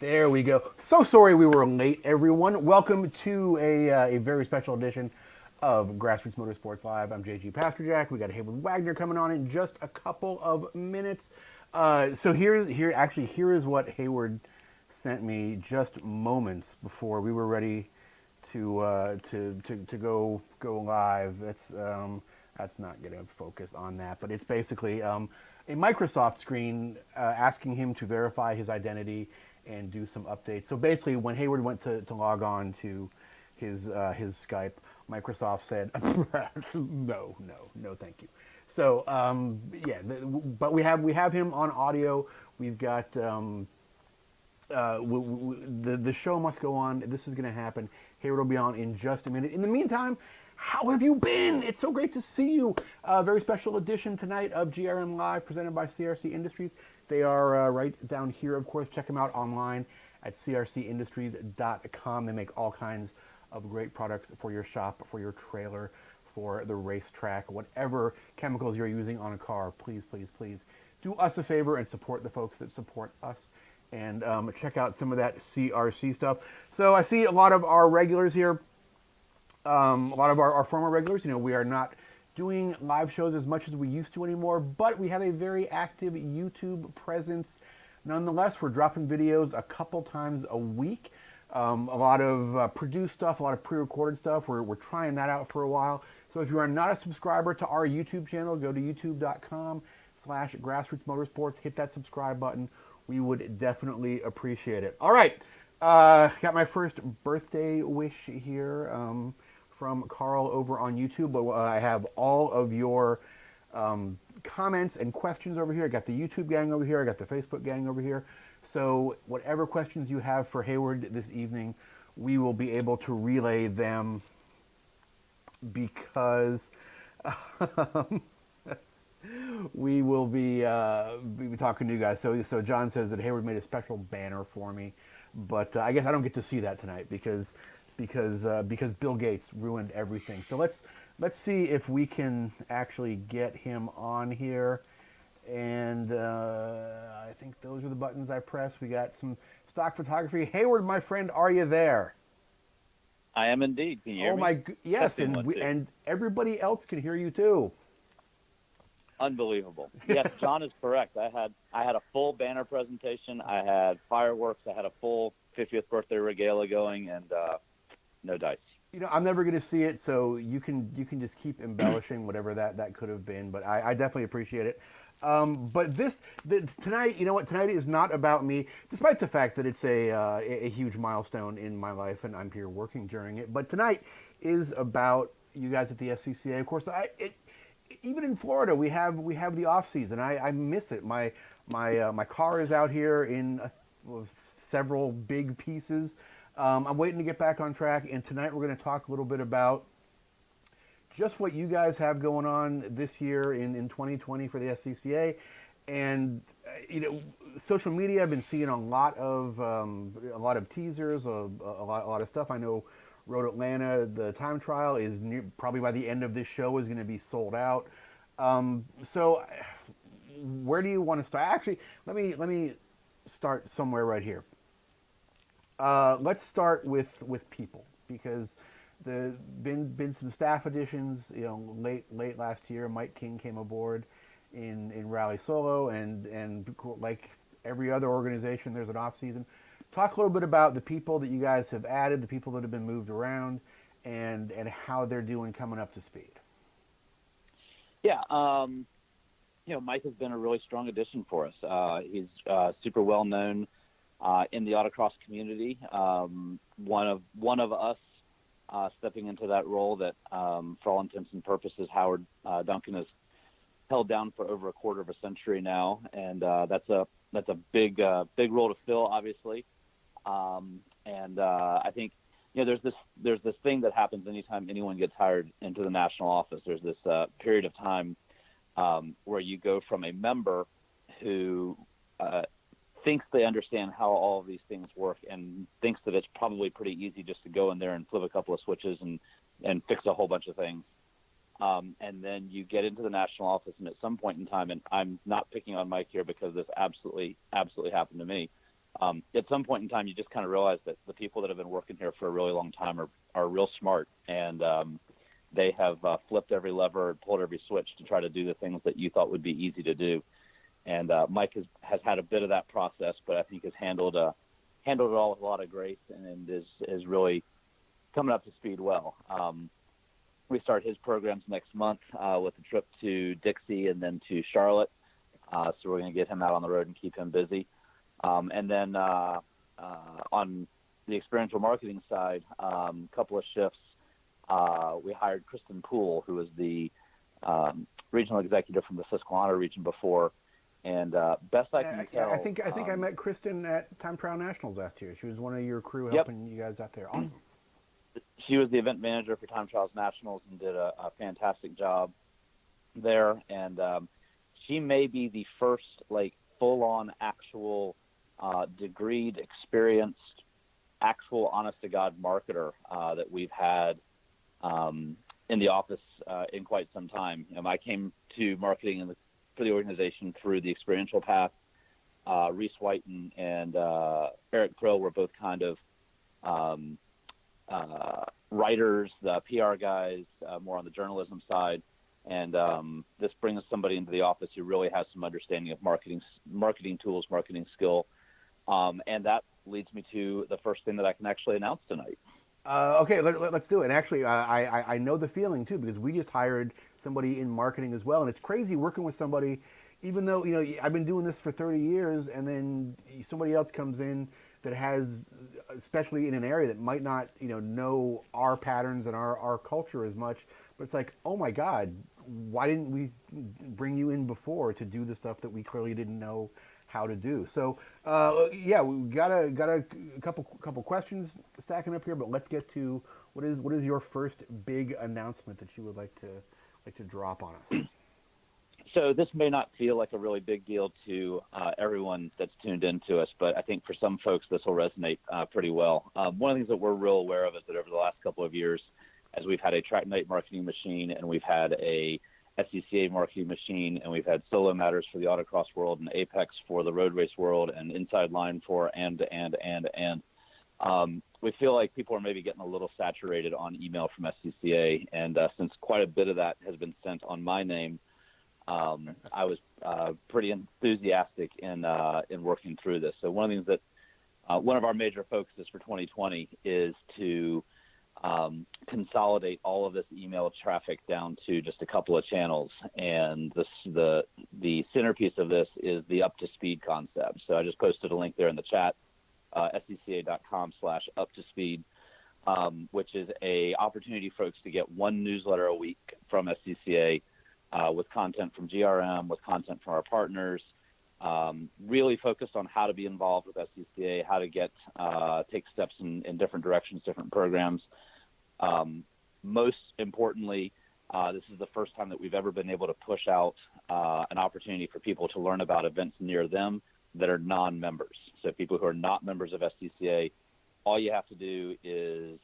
There we go. So sorry we were late, everyone. Welcome to a very special edition of Grassroots Motorsports Live. I'm JG Pasterjack. We got Hayward Wagner coming on in just a couple of minutes. So here is what Hayward sent me just moments before we were ready to go live. That's not going to focus on that, but it's basically a Microsoft screen asking him to verify his identity and do some updates. So basically, when Hayward went to log on to his Skype, Microsoft said, no, thank you. So but we have him on audio. We've got the show must go on. This is going to happen. Hayward will be on in just a minute. In the meantime, how have you been? It's so great to see you. Very special edition tonight of GRM Live presented by CRC Industries. They are right down here, of course. Check them out online at crcindustries.com. They make all kinds of great products for your shop, for your trailer, for the racetrack, whatever chemicals you're using on a car. Please, please, please do us a favor and support the folks that support us. And check out some of that CRC stuff. So I see a lot of our regulars here, a lot of our former regulars. You know, we are not doing live shows as much as we used to anymore, but we have a very active YouTube presence. Nonetheless, we're dropping videos a couple times a week. A lot of produced stuff, a lot of pre-recorded stuff. We're trying that out for a while. So if you are not a subscriber to our YouTube channel, go to youtube.com/Grassroots Motorsports. Hit that subscribe button. We would definitely appreciate it. All right. Got my first birthday wish here from Carl over on YouTube. But I have all of your comments and questions over here. I got the YouTube gang over here. I got the Facebook gang over here. So whatever questions you have for Hayward this evening, we will be able to relay them because we will be talking to you guys. So John says that Hayward made a special banner for me, but I guess I don't get to see that tonight because Bill Gates ruined everything. So let's see if we can actually get him on here. And I think those are the buttons I pressed. We got some stock photography. Hayward, my friend, are you there? I am indeed. Can you hear me? Yes, and everybody else can hear you too. Unbelievable. Yes, John is correct. I had a full banner presentation. I had fireworks. I had a full 50th birthday regalia going, and no dice. You know, I'm never going to see it, so you can just keep embellishing whatever that could have been. But I definitely appreciate it. But tonight, you know what? Tonight is not about me, despite the fact that it's a huge milestone in my life, and I'm here working during it. But tonight is about you guys at the SCCA. Of course, even in Florida, we have the off season. I miss it. My car is out here in several big pieces. I'm waiting to get back on track, and tonight we're going to talk a little bit about just what you guys have going on this year in 2020 for the SCCA. And you know, social media, I've been seeing a lot of teasers, a lot of stuff. I know Road Atlanta, the time trial is probably by the end of this show is going to be sold out. So where do you want to start? Actually, let me start somewhere right here. Let's start with people, because there's been some staff additions. You know, late last year, Mike King came aboard in Rally Solo, and like every other organization, there's an off season. Talk a little bit about the people that you guys have added, the people that have been moved around, and how they're doing coming up to speed. Yeah, you know, Mike has been a really strong addition for us. He's super well known in the autocross community. One of us stepping into that role that, for all intents and purposes, Howard Duncan has held down for over a quarter of a century now, and that's a big role to fill, obviously. I think, you know, there's this thing that happens anytime anyone gets hired into the national office. There's this period of time where you go from a member who thinks they understand how all of these things work and thinks that it's probably pretty easy just to go in there and flip a couple of switches and fix a whole bunch of things. And then you get into the national office, and at some point in time, and I'm not picking on Mike here because this absolutely happened to me, At some point in time, you just kind of realize that the people that have been working here for a really long time are real smart, and they have flipped every lever and pulled every switch to try to do the things that you thought would be easy to do. And Mike has had a bit of that process, but I think has handled it all with a lot of grace, and is really coming up to speed well. We start his programs next month with a trip to Dixie and then to Charlotte. So we're going to get him out on the road and keep him busy. And then on the experiential marketing side, a couple of shifts, we hired Kristen Poole, who was the regional executive from the Susquehanna region before. And best I can tell, I think I met Kristen at Time Trial Nationals last year. She was one of your crew helping you guys out there. Awesome. She was the event manager for Time Trials Nationals and did a fantastic job there. And she may be the first full-on actual degreed, experienced, actual honest-to-God marketer that we've had in the office in quite some time. I came to marketing for the organization through the experiential path. Reese Whiten and Eric Krill were both kind of writers, the PR guys, more on the journalism side. And this brings somebody into the office who really has some understanding of marketing tools, marketing skill. And that leads me to the first thing that I can actually announce tonight. Okay, let's do it. And actually, I know the feeling too, because we just hired somebody in marketing as well, and it's crazy working with somebody. Even though I've been doing this for 30 years, and then somebody else comes in that has, especially in an area that might not know our patterns and our culture as much, but it's like, oh my God, why didn't we bring you in before to do the stuff that we clearly didn't know how to do? So yeah, we got a couple questions stacking up here, but let's get to what is your first big announcement that you would like to drop on us. So this may not feel like a really big deal to everyone that's tuned into us, but I think for some folks this will resonate pretty well. One of the things that we're real aware of is that over the last couple of years, as we've had a track night marketing machine, and we've had a SCCA marketing machine, and we've had Solo Matters for the autocross world, and Apex for the road race world, and Inside Line for and we feel like people are maybe getting a little saturated on email from SCCA, and since quite a bit of that has been sent on my name, I was pretty enthusiastic in working through this. So one of the things that one of our major focuses for 2020 is to consolidate all of this email traffic down to just a couple of channels. And the centerpiece of this is the up to speed concept. So I just posted a link there in the chat, scca.com/up-to-speed, which is a opportunity for folks to get one newsletter a week from SCCA with content from GRM, with content from our partners, really focused on how to be involved with SCCA, how to take steps in different directions, different programs. Most importantly, this is the first time that we've ever been able to push out an opportunity for people to learn about events near them that are non-members. So people who are not members of SCCA, all you have to do is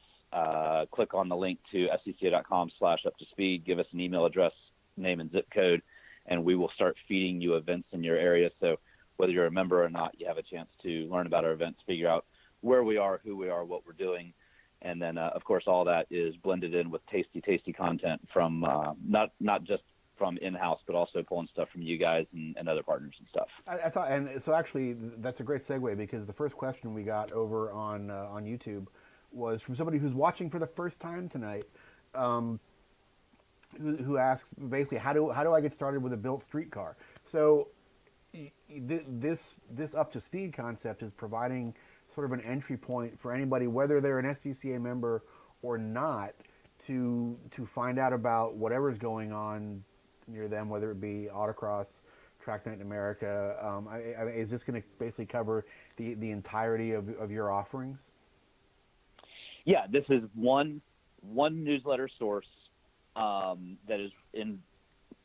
click on the link to scca.com/up-to-speed, give us an email address, name and zip code, and we will start feeding you events in your area. So whether you're a member or not, you have a chance to learn about our events, figure out where we are, who we are, what we're doing. And then, of course, all that is blended in with tasty content from not just from in-house, but also pulling stuff from you guys and other partners and stuff. And so actually, that's a great segue, because the first question we got over on YouTube was from somebody who's watching for the first time tonight, who asks basically, how do I get started with a built streetcar? So this up to speed concept is providing sort of an entry point for anybody, whether they're an SCCA member or not, to find out about whatever's going on near them, whether it be autocross, Track Night in America. Is this going to basically cover the entirety of your offerings? Yeah, this is one newsletter source that is in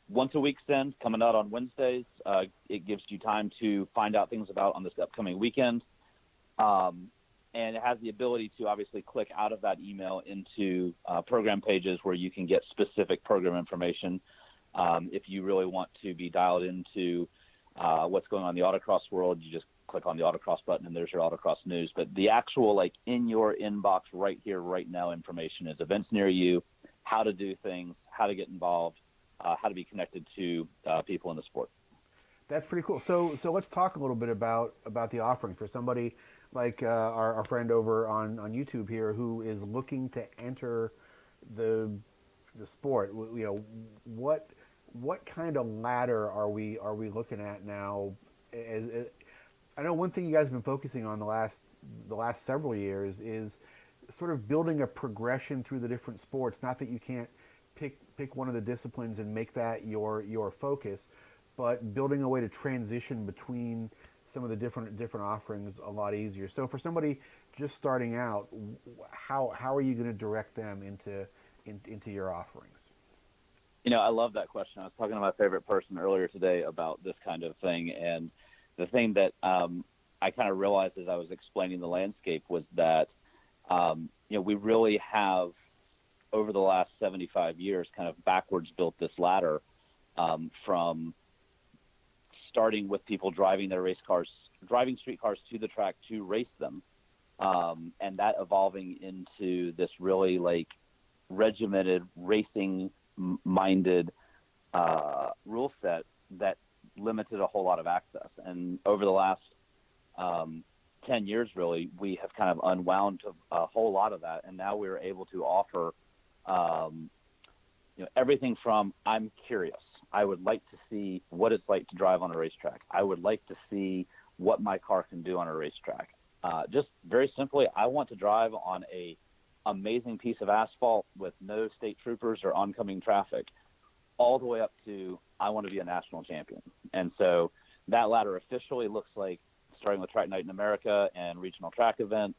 once a week send, coming out on Wednesdays. It gives you time to find out things about on this upcoming weekend. And it has the ability to obviously click out of that email into program pages where you can get specific program information. If you really want to be dialed into what's going on in the autocross world, you just click on the autocross button and there's your autocross news. But the actual, like, in your inbox right here, right now information is events near you, how to do things, how to get involved, how to be connected to people in the sport. That's pretty cool. So let's talk a little bit about the offering for somebody like our friend over on YouTube here who is looking to enter the sport. You know, what kind of ladder are we looking at now? I know one thing you guys have been focusing on the last several years is sort of building a progression through the different sports. Not that you can't pick one of the disciplines and make that your focus, but building a way to transition between some of the different offerings a lot easier. So for somebody just starting out, how are you going to direct them into your offerings? You know, I love that question. I was talking to my favorite person earlier today about this kind of thing, and the thing that I kind of realized as I was explaining the landscape was that we really have, over the last 75 years, kind of backwards built this ladder from starting with people driving their driving street cars to the track to race them, and that evolving into this really like regimented racing-minded rule set that limited a whole lot of access. And over the last 10 years, really, we have kind of unwound a whole lot of that, and now we're able to offer everything from I'm curious. I would like to see what it's like to drive on a racetrack. I would like to see what my car can do on a racetrack. Just very simply, I want to drive on a amazing piece of asphalt with no state troopers or oncoming traffic, all the way up to I want to be a national champion. And so that ladder officially looks like, starting with Track Night in America and regional track events,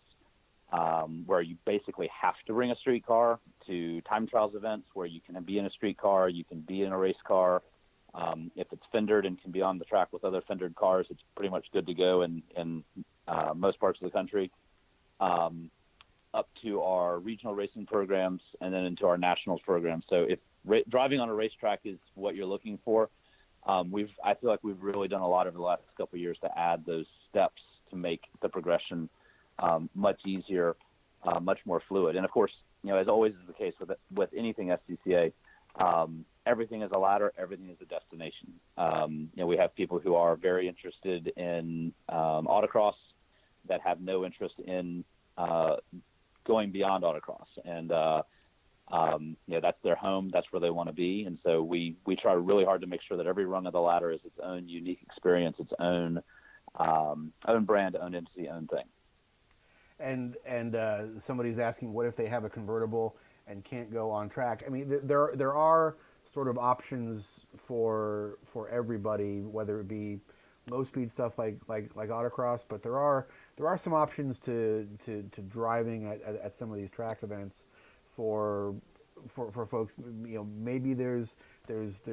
where you basically have to bring a street car, to time trials events where you can be in a street car, you can be in a race car. If it's fendered and can be on the track with other fendered cars, it's pretty much good to go in most parts of the country, up to our regional racing programs and then into our nationals programs. So if driving on a racetrack is what you're looking for, I feel like we've really done a lot over the last couple of years to add those steps to make the progression much easier, much more fluid. And of course, as always is the case with anything SCCA, everything is a ladder, everything is a destination. We have people who are very interested in autocross that have no interest in going beyond autocross, and that's their home, that's where they want to be. And so we try really hard to make sure that every rung of the ladder is its own unique experience, its own brand, own entity, own thing. And somebody's asking, what if they have a convertible and can't go on track? I mean, there are sort of options for everybody, whether it be low speed stuff like autocross, but there are some options to driving at some of these track events for folks. Maybe there's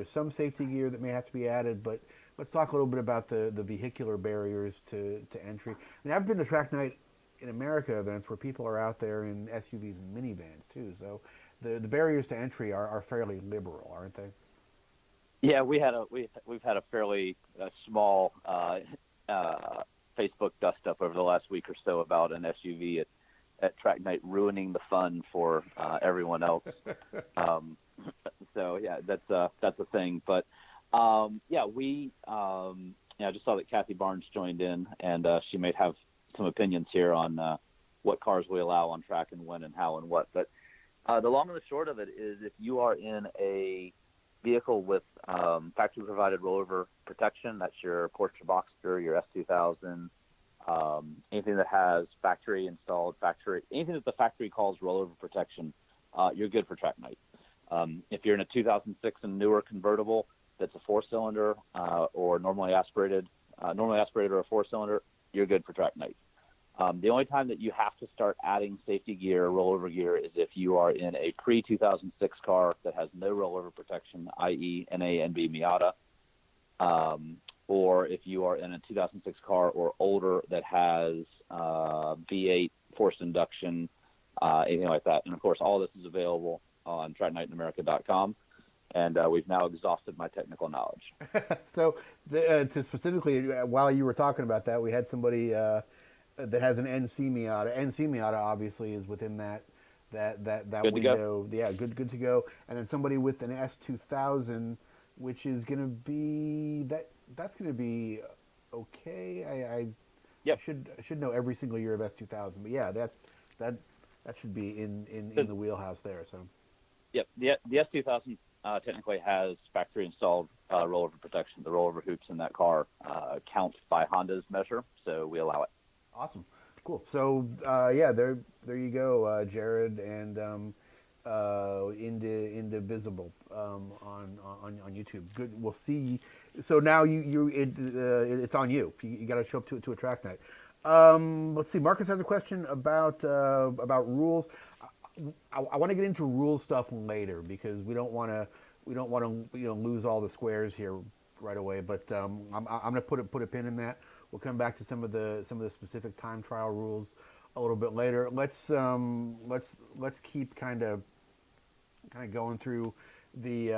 some safety gear that may have to be added, but let's talk a little bit about the vehicular barriers to entry. I mean, I've been to Track Night in America events where people are out there in SUVs and minivans too. So the barriers to entry are fairly liberal, aren't they? Yeah, we've had a fairly small Facebook dust up over the last week or so about an SUV at Track Night ruining the fun for everyone else. So yeah, that's a thing. But we I just saw that Kathy Barnes joined in, and she may have some opinions here on what cars we allow on track and when and how and what. But the long and the short of it is, if you are in a vehicle with factory provided rollover protection, that's your Porsche Boxster, your S2000, anything that has factory installed anything that the factory calls rollover protection, you're good for Track Night. If you're in a 2006 and newer convertible that's a 4-cylinder or normally aspirated or a 4-cylinder, you're good for Track Night. The only time that you have to start adding safety gear, rollover gear, is if you are in a pre-2006 car that has no rollover protection, i.e. NA and B Miata, or if you are in a 2006 car or older that has V8 forced induction, anything like that. And of course, all this is available on tracknightinamerica.com. and we've now exhausted my technical knowledge. So, to specifically, while you were talking about that, we had somebody that has an NC Miata. NC Miata obviously is within that Good to go. window. Yeah, good to go. And then somebody with an S2000, which is going to be that's going to be okay. Yep. I should know every single year of S2000, but yeah, that that should be in So, the wheelhouse there. So. yep. The S2000 technically has factory installed rollover protection. The rollover hoops in that car count by Honda's measure, so we allow it. Awesome, cool. So yeah, there you go, Jared, and into visible on YouTube. Good. We'll see. So now it's on you. You got to show up to a track night. Let's see. Marcus has a question about rules. I want to get into rules stuff later because we don't want to lose all the squares here right away. But I'm going to put a pin in that. We'll come back to some of the specific time trial rules a little bit later. Let's keep kind of going through the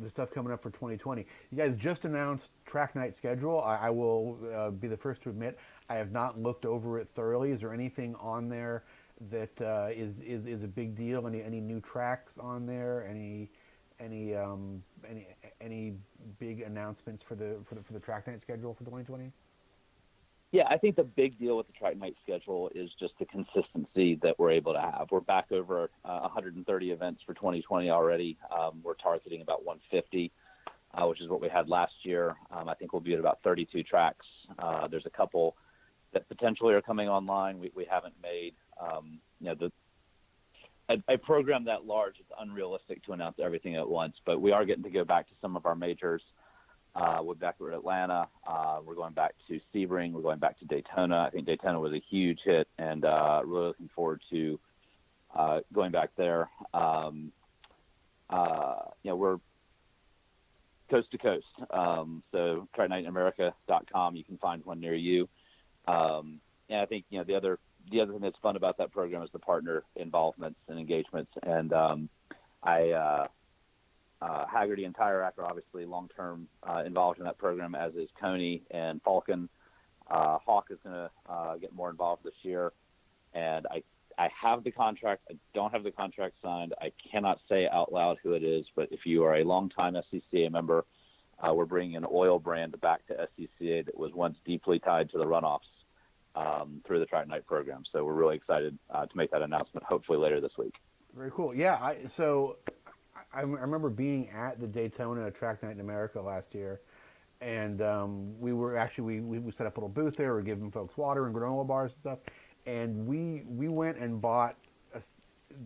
stuff coming up for 2020. You guys just announced track night schedule. I will be the first to admit I have not looked over it thoroughly. Is there anything on there that is a big deal? Any new tracks on there? Any big announcements for the track night schedule for 2020? Yeah, I think the big deal with the track night schedule is just the consistency that we're able to have. We're back over 130 events for 2020 already. We're targeting about 150, which is what we had last year. I think we'll be at about 32 tracks. There's a couple that potentially are coming online. We haven't made, a program that large. It's unrealistic to announce everything at once, but we are getting to go back to some of our majors. We're back at Atlanta. We're going back to Sebring. We're going back to Daytona. I think Daytona was a huge hit, and really looking forward to going back there. We're coast to coast. So tracknightinamerica.com, you can find one near you. And I think the other thing that's fun about that program is the partner involvements and engagements. And Haggerty and Tire Rack are obviously long-term involved in that program, as is Coney and Falcon. Hawk is going to get more involved this year. And I have the contract. I don't have the contract signed. I cannot say out loud who it is, but if you are a longtime SCCA member, we're bringing an oil brand back to SCCA that was once deeply tied to the runoffs through the track night program. So we're really excited to make that announcement hopefully later this week. Very cool. Yeah. I remember being at the Daytona Track Night in America last year, and we were actually we set up a little booth there. We were giving folks water and granola bars and stuff, and we went and bought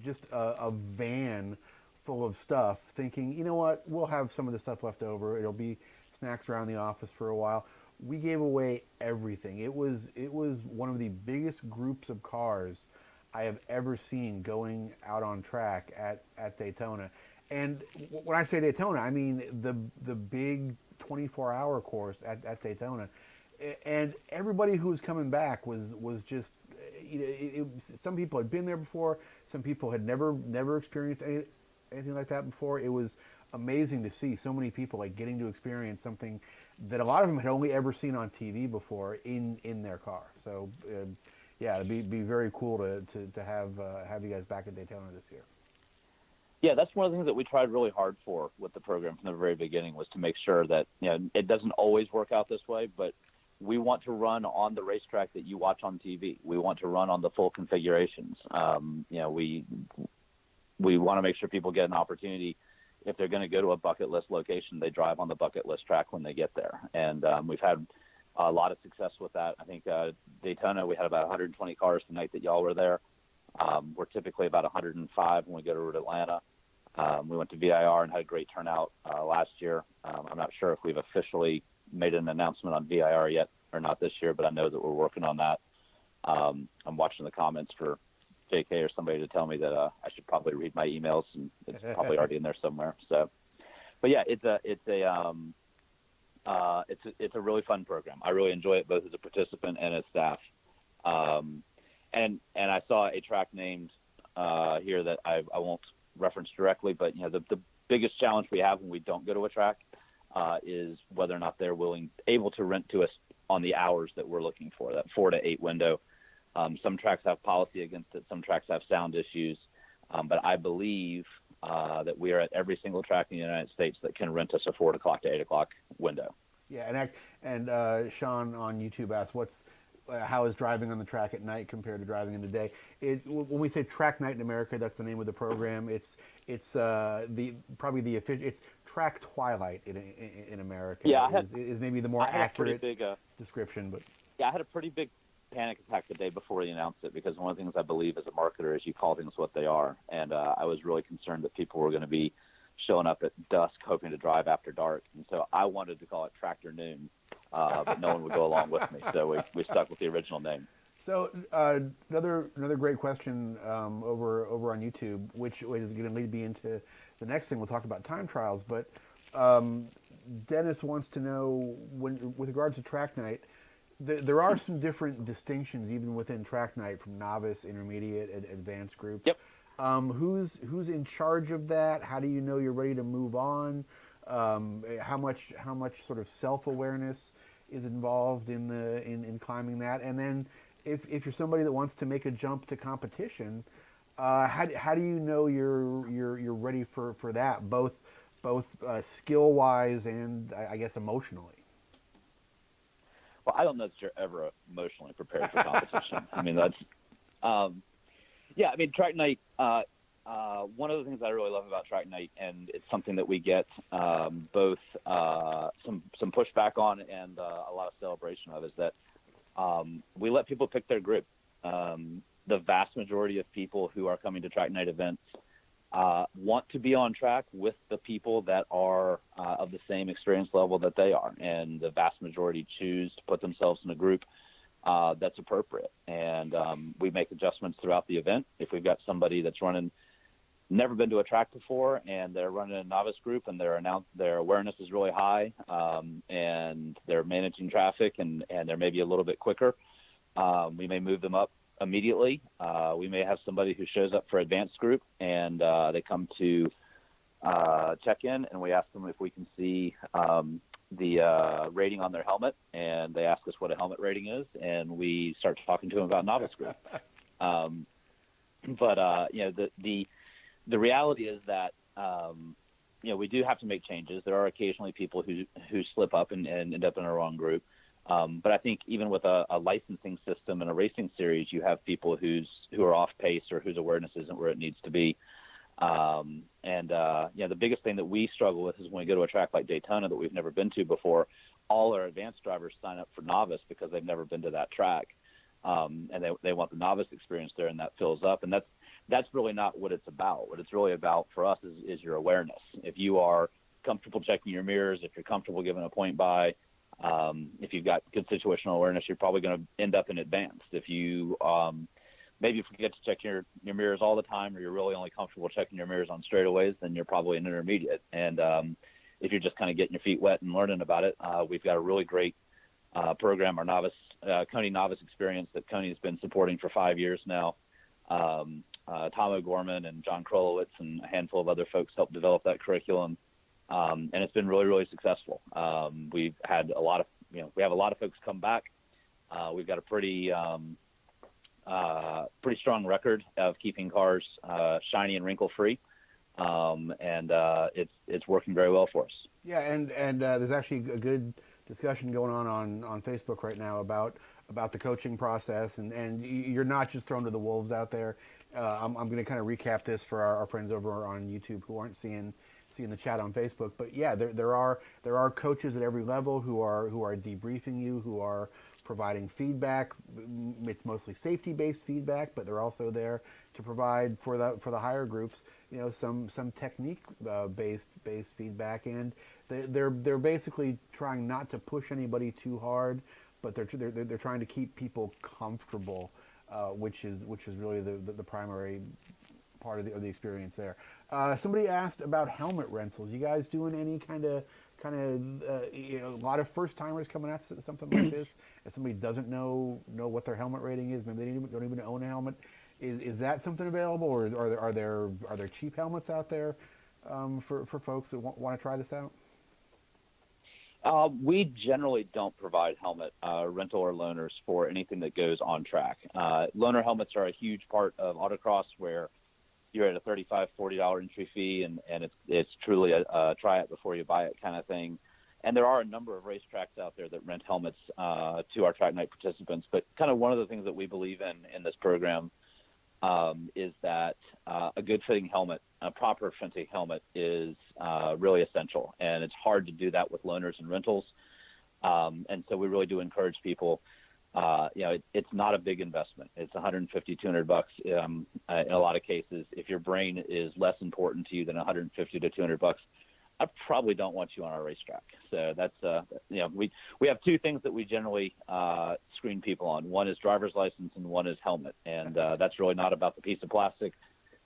just a van full of stuff, thinking, you know what, we'll have some of the stuff left over. It'll be snacks around the office for a while. We gave away everything. It was one of the biggest groups of cars I have ever seen going out on track at Daytona. And when I say Daytona, I mean the big 24-hour course at Daytona. And everybody who was coming back was just, some people had been there before. Some people had never experienced anything like that before. It was amazing to see so many people getting to experience something that a lot of them had only ever seen on TV before in their car. So yeah, it'd be very cool to have you guys back at Daytona this year. Yeah, that's one of the things that we tried really hard for with the program from the very beginning, was to make sure that it doesn't always work out this way, but we want to run on the racetrack that you watch on TV. We want to run on the full configurations. We want to make sure people get an opportunity. If they're going to go to a bucket list location, they drive on the bucket list track when they get there. And we've had a lot of success with that. I think Daytona, we had about 120 cars the night that y'all were there. We're typically about 105 when we go to Atlanta. We went to VIR and had a great turnout last year. I'm not sure if we've officially made an announcement on VIR yet or not this year, but I know that we're working on that. I'm watching the comments for JK or somebody to tell me that I should probably read my emails, and it's probably already in there somewhere. So, but yeah, it's a really fun program. I really enjoy it both as a participant and as staff. And I saw a track named here that I won't reference directly, but the biggest challenge we have when we don't go to a track is whether or not they're able to rent to us on the hours that we're looking for, that 4 to 8 window. Some tracks have policy against it. Some tracks have sound issues. But I believe that we are at every single track in the United States that can rent us a 4 o'clock to 8 o'clock window. Yeah, and Sean on YouTube asked, how is driving on the track at night compared to driving in the day? When we say Track Night in America, that's the name of the program. It's Track Twilight in America. Yeah, is maybe the more accurate description. But yeah, I had a pretty big panic attack the day before they announced it, because one of the things I believe as a marketer is you call things what they are, and I was really concerned that people were going to be showing up at dusk hoping to drive after dark, and so I wanted to call it Tractor Noon, but no one would go along with me, so we stuck with the original name. So another great question over on YouTube, which is going to lead me into the next thing. We'll talk about time trials, but Dennis wants to know, with regards to track night, there are some different distinctions even within track night from novice, intermediate, and advanced groups. Yep. Who's in charge of that? How do you know you're ready to move on? How much sort of self-awareness is involved in climbing that? And then if you're somebody that wants to make a jump to competition, how do you know you're ready for that, both skill wise and I guess emotionally? Well, I don't know that you're ever emotionally prepared for competition. I mean, that's yeah. I mean, track night. One of the things I really love about track night, and it's something that we get both some pushback on and a lot of celebration of, is that we let people pick their group. The vast majority of people who are coming to track night events want to be on track with the people that are of the same experience level that they are, and the vast majority choose to put themselves in a group that's appropriate. And we make adjustments throughout the event. If we've got somebody that's never been to a track before, and they're running a novice group, and their awareness is really high, and they're managing traffic, and they're maybe a little bit quicker, we may move them up immediately. We may have somebody who shows up for advanced group, and they come to check in, and we ask them if we can see the rating on their helmet, and they ask us what a helmet rating is, and we start talking to them about novice group. But you know, the reality is that you know, we do have to make changes. There are occasionally people who slip up and end up in a wrong group. But I think even with a licensing system and a racing series, you have people who are off pace or whose awareness isn't where it needs to be. The biggest thing that we struggle with is when we go to a track like Daytona that we've never been to before, all our advanced drivers sign up for novice because they've never been to that track. And they want the novice experience there, and that fills up. And that's really not what it's about. What it's really about for us is your awareness. If you are comfortable checking your mirrors, if you're comfortable giving a point by, if you've got good situational awareness, you're probably going to end up in advanced. If you maybe forget to check your mirrors all the time, or you're really only comfortable checking your mirrors on straightaways, then you're probably an intermediate. And if you're just kind of getting your feet wet and learning about it, we've got a really great program, our Coney Novice Experience, that Coney's been supporting for 5 years now. Tom O'Gorman and John Krolowitz and a handful of other folks helped develop that curriculum. And it's been really, really successful. We've had we have a lot of folks come back. We've got a pretty strong record of keeping cars shiny and wrinkle free. It's working very well for us. Yeah. And there's actually a good discussion going on Facebook right now about the coaching process, and you're not just thrown to the wolves out there. I'm going to kind of recap this for our friends over on YouTube who aren't seeing the chat on Facebook. But yeah, there are coaches at every level who are debriefing you, who are providing feedback. It's mostly safety-based feedback, but they're also there to provide for the higher groups, some technique based feedback, and they're basically trying not to push anybody too hard, but they're trying to keep people comfortable, which is really the primary part of the experience there. Somebody asked about helmet rentals. You guys doing any kind of a lot of first timers coming at something like this? If somebody doesn't know what their helmet rating is, maybe they don't even own a helmet. Is that something available, or are there cheap helmets out there? for folks that want to try this out? We generally don't provide helmet rental or loaners for anything that goes on track. Loaner helmets are a huge part of autocross, where you're at a $35-40 entry fee, and it's truly a try it before you buy it kind of thing. And there are a number of racetracks out there that rent helmets to our track night participants. But kind of one of the things that we believe in this program is that a good fitting helmet, a proper fitting helmet, is really essential, and it's hard to do that with loaners and rentals. And so we really do encourage people. It's not a big investment. It's $150-200 in a lot of cases. If your brain is less important to you than $150-200, I probably don't want you on our racetrack. So that's we have two things that we generally screen people on. One is driver's license, and one is helmet. And that's really not about the piece of plastic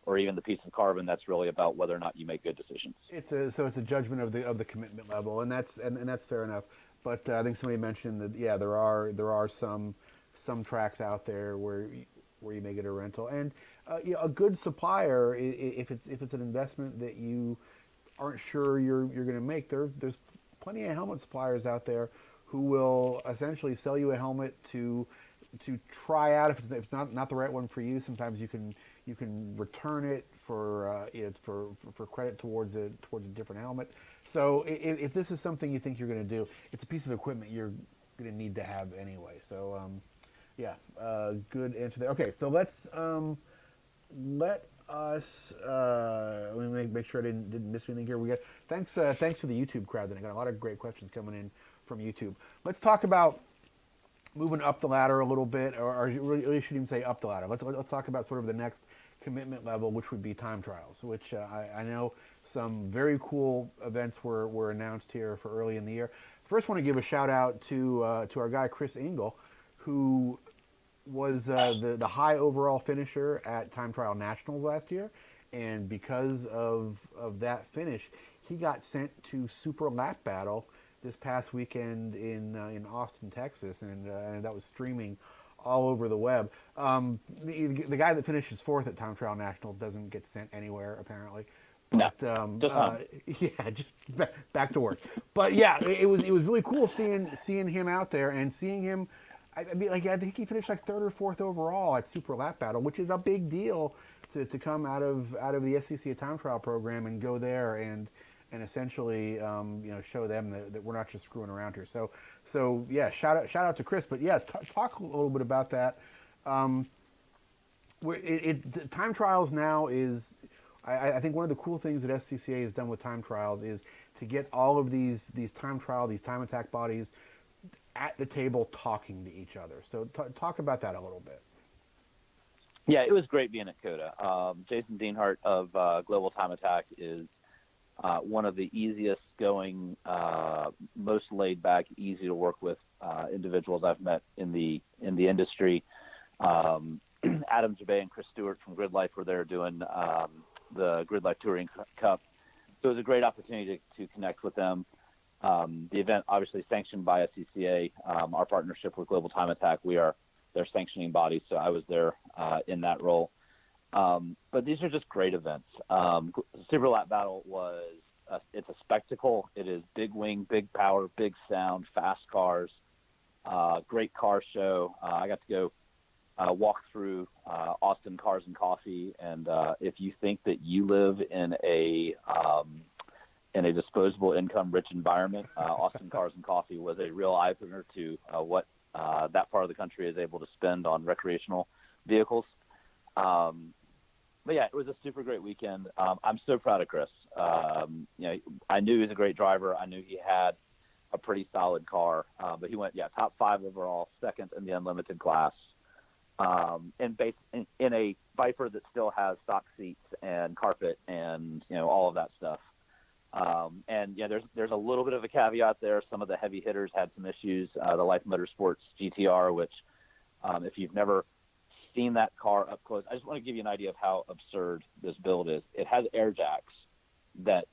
or even the piece of carbon. That's really about whether or not you make good decisions. It's a judgment of the commitment level, and that's fair enough. But I think somebody mentioned that there are some tracks out there where you may get a rental, and a good supplier, if it's an investment that you aren't sure you're going to make, there's plenty of helmet suppliers out there who will essentially sell you a helmet to try out. If it's not the right one for you, sometimes you can return it for credit towards a different helmet. So if this is something you think you're going to do, it's a piece of equipment you're going to need to have anyway. So good answer there. Okay, so let us let me make sure I didn't miss anything here. We got thanks for the YouTube crowd. Then I got a lot of great questions coming in from YouTube. Let's talk about moving up the ladder a little bit, or really shouldn't even say up the ladder. Let's talk about sort of the next commitment level, which would be time trials, which I know some very cool events were announced here for early in the year. First, want to give a shout out to our guy Chris Engel, who was the high overall finisher at Time Trial Nationals last year, and because of that finish, he got sent to Super Lap Battle this past weekend in Austin, Texas, and that was streaming all over the web. The guy that finishes fourth at Time Trial National doesn't get sent anywhere apparently. But just back to work. But yeah, it was really cool seeing him out there and seeing him. I think he finished like third or fourth overall at Super Lap Battle, which is a big deal to come out of the SCCA time trial program and go there and essentially show them that we're not just screwing around here. So yeah, shout out to Chris. But yeah, talk a little bit about that. Time trials now is, I think one of the cool things that SCCA has done with time trials is to get all of these time attack bodies at the table talking to each other. So talk about that a little bit. Yeah, it was great being at COTA. Jason Dienhart of Global Time Attack is one of the easiest going, most laid back, easy to work with individuals I've met in the industry. Adam Jabay and Chris Stewart from Grid Life were there doing the Grid Life Touring Cup. So it was a great opportunity to connect with them. The event obviously sanctioned by SCCA, our partnership with Global Time Attack. We are their sanctioning body, so I was there in that role. But these are just great events. Super Lap Battle it's a spectacle. It is big wing, big power, big sound, fast cars, great car show. I got to go walk through Austin Cars and Coffee, and if you think that you live in a disposable income rich environment, Austin Cars and Coffee was a real eye-opener to what that part of the country is able to spend on recreational vehicles. But yeah, it was a super great weekend. I'm so proud of Chris. I knew he was a great driver. I knew he had a pretty solid car, but he went, top 5 overall, second in the unlimited class, in a Viper that still has stock seats and carpet and all of that stuff. There's a little bit of a caveat there. Some of the heavy hitters had some issues. The Life Motorsports GTR, which if you've never seen that car up close, I just want to give you an idea of how absurd this build is. It has air jacks that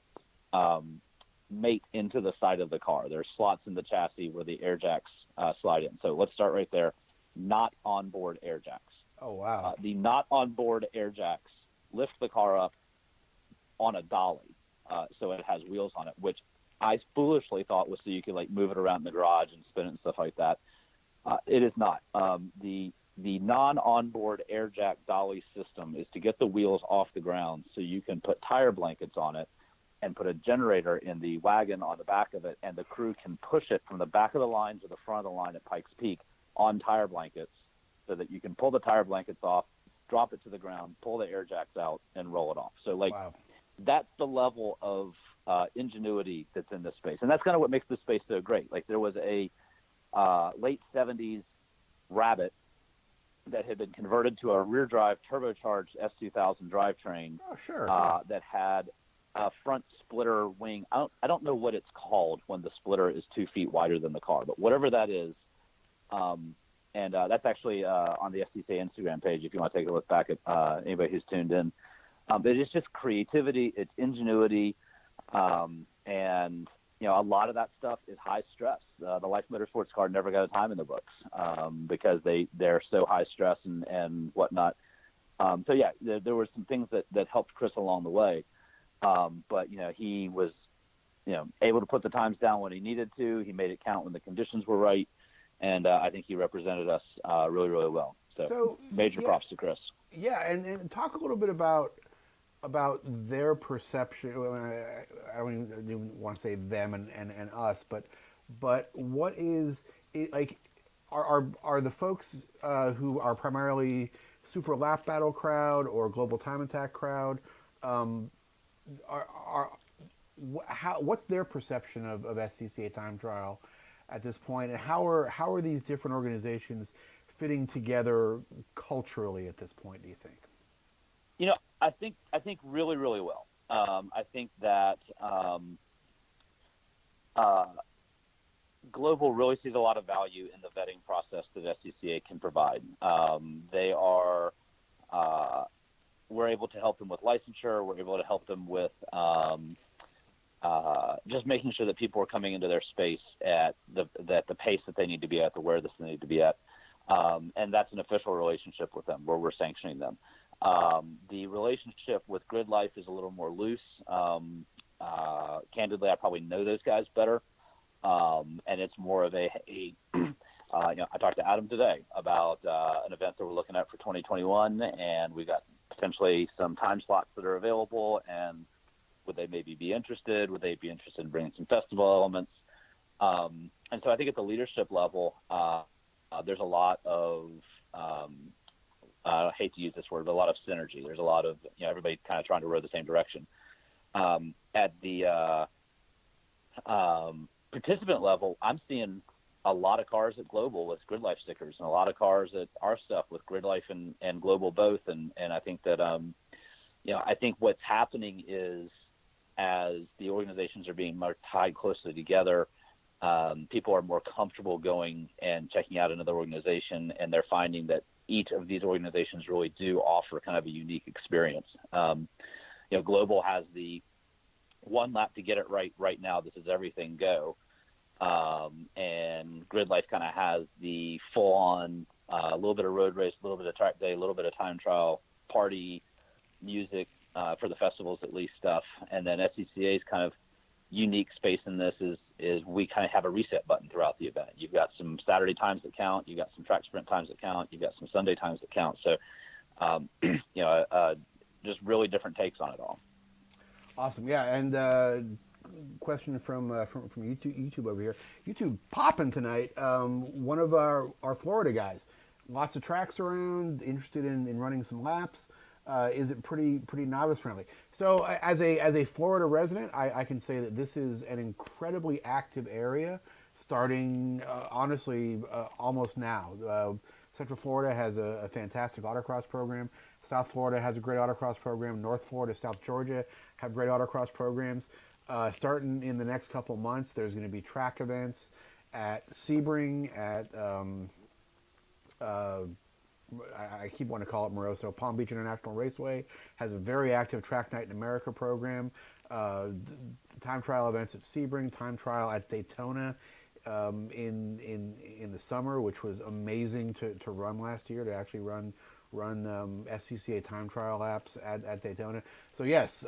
mate into the side of the car. There's slots in the chassis where the air jacks slide in. So let's start right there. Not onboard air jacks. Oh, wow. The not onboard air jacks lift the car up on a dolly. so it has wheels on it, which I foolishly thought was so you could like move it around in the garage and spin it and stuff like that. It is not. The non-onboard air jack dolly system is to get the wheels off the ground so you can put tire blankets on it and put a generator in the wagon on the back of it, and the crew can push it from the back of the line to the front of the line at Pikes Peak on tire blankets so that you can pull the tire blankets off, drop it to the ground, pull the air jacks out, and roll it off. So, like, Wow. that's the level of ingenuity that's in this space. And that's kind of what makes this space so great. Like, there was a late 70s Rabbit that had been converted to a rear drive turbocharged S2000 drivetrain Oh, sure. Yeah. that had a front splitter wing. I don't know what it's called when the splitter is 2 feet wider than the car, but whatever that is. And that's actually on the SCCA Instagram page if you want to take a look back at anybody who's tuned in. But it's just creativity, it's ingenuity, and a lot of that stuff is high stress. The Life Motorsports car never got a time in the books because they're so high stress and whatnot. So yeah, there were some things that helped Chris along the way, but he was able to put the times down when he needed to. He made it count when the conditions were right, and I think he represented us really, really well. So major props to Chris. Yeah, and talk a little bit about their perception. I don't even want to say them and us, but what is it like? Are the folks who are primarily Super Lap Battle crowd or Global Time Attack crowd? What's their perception of SCCA time trial at this point, and how are these different organizations fitting together culturally at this point, do you think? I think really, really well. I think that Global really sees a lot of value in the vetting process that SCCA can provide. We're able to help them with licensure. We're able to help them with just making sure that people are coming into their space at the pace that they need to be at, the awareness they need to be at. And that's an official relationship with them where we're sanctioning them. The relationship with Grid Life is a little more loose. Candidly, I probably know those guys better. And it's more of I talked to Adam today about an event that we're looking at for 2021, and we got potentially some time slots that are available, and would they maybe be interested? Would they be interested in bringing some festival elements? And so I think at the leadership level, there's a lot of I hate to use this word, but a lot of synergy. There's a lot of everybody kind of trying to row the same direction. At the participant level, I'm seeing a lot of cars at Global with Grid Life stickers, and a lot of cars at our stuff with Grid Life and Global both. And I think that I think what's happening is as the organizations are being more tied closely together, people are more comfortable going and checking out another organization, and they're finding that each of these organizations really do offer kind of a unique experience. Global has the one lap to get it right now. This is everything go. And Grid Life kind of has the full on, a little bit of road race, a little bit of track day, a little bit of time trial, party, music, for the festivals at least stuff. And then SCCA's kind of unique space in this is we kind of have a reset button throughout the event. You've got some Saturday times that count. You've got some track sprint times that count. You've got some Sunday times that count. So, just really different takes on it all. Awesome. Yeah. And question from YouTube over here. YouTube popping tonight. One of our Florida guys, lots of tracks around, interested in running some laps. Is it pretty novice friendly? So as a Florida resident, I can say that this is an incredibly active area, starting honestly almost now. Central Florida has a fantastic autocross program. South Florida has a great autocross program. North Florida, South Georgia have great autocross programs. Starting in the next couple months, there's going to be track events at Sebring, at I keep wanting to call it Moroso. Palm Beach International Raceway has a very active Track Night in America program. Time trial events at Sebring, time trial at Daytona in the summer, which was amazing to run last year, to actually run run SCCA time trial laps at Daytona. So yes,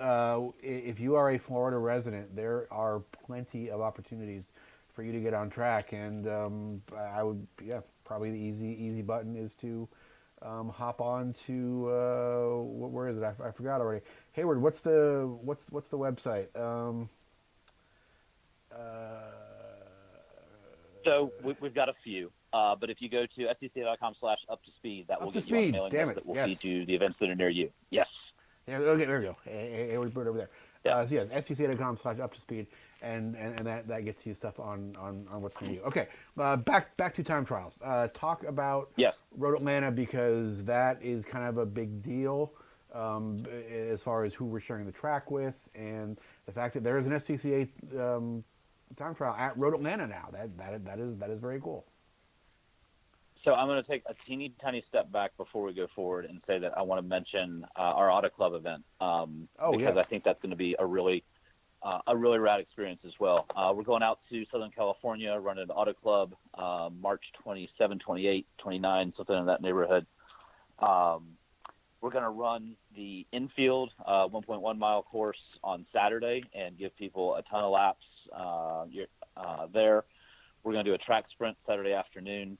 if you are a Florida resident, there are plenty of opportunities for you to get on track, and I would, yeah, probably the easy button is to hop on to where is it? I forgot already. Hayward, what's the website? Uh, So we've got a few, but if you go to scca.com/up to speed, that Up will to get you on the speed. mailing Damn list it. that will Yes. feed you the events that are near you. Yes. Okay, there we go. Hayward Bird over there. Yeah. So yes, scca.com/up to speed, and that gets you stuff on what's near you. Okay, back to time trials. Talk about Yes. Road Atlanta, because that is kind of a big deal as far as who we're sharing the track with, and the fact that there is an SCCA time trial at Road Atlanta now. That is very cool. So I'm going to take a teeny tiny step back before we go forward and say that I want to mention our Auto Club event because yeah. I think that's going to be a really rad experience as well. We're going out to Southern California, running the Auto Club March 27, 28, 29, something in that neighborhood. We're going to run the infield 1.1 mile course on Saturday and give people a ton of laps there. We're going to do a track sprint Saturday afternoon.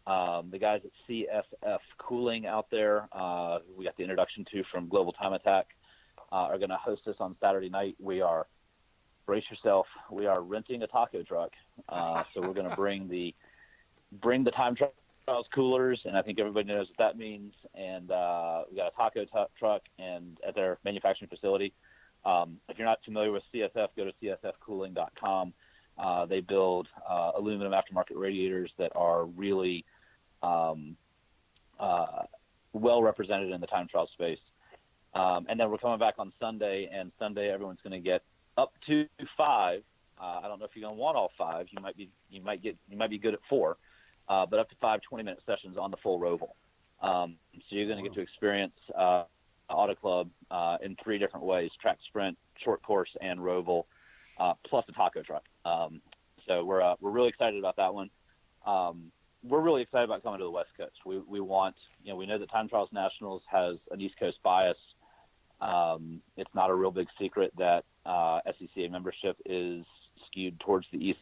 The guys at CSF Cooling out there, we got the introduction to from Global Time Attack, are going to host us on Saturday night. Brace yourself, we are renting a taco truck. So we're going to bring the time trials coolers, and I think everybody knows what that means. And we got a taco truck and at their manufacturing facility. If you're not familiar with CSF, go to csfcooling.com. They build aluminum aftermarket radiators that are really well represented in the time trial space. And then we're coming back on Sunday, and Sunday everyone's going to get up to 5. I don't know if you're going to want all 5. You might be good at 4, but up to 5 20-minute sessions on the full Roval. So you're going to get to experience Auto Club in 3 different ways: track sprint, short course, and Roval, plus a taco truck. So we're really excited about that one. We're really excited about coming to the West Coast. We want, we know that Time Trials Nationals has an East Coast bias. It's not a real big secret that SCCA membership is skewed towards the East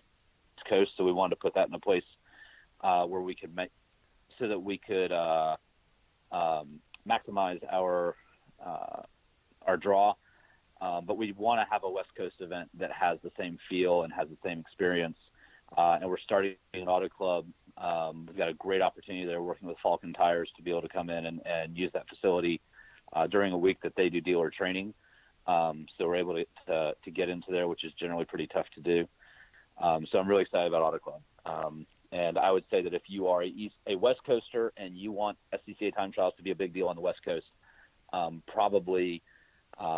Coast, so we wanted to put that in a place where we could so that we could maximize our draw. But we want to have a West Coast event that has the same feel and has the same experience. And we're starting an Auto Club. We've got a great opportunity there working with Falcon Tires to be able to come in and use that facility during a week that they do dealer training. So we're able to get into there, which is generally pretty tough to do. So I'm really excited about Auto Club. And I would say that if you are a West Coaster and you want SCCA time trials to be a big deal on the West Coast, probably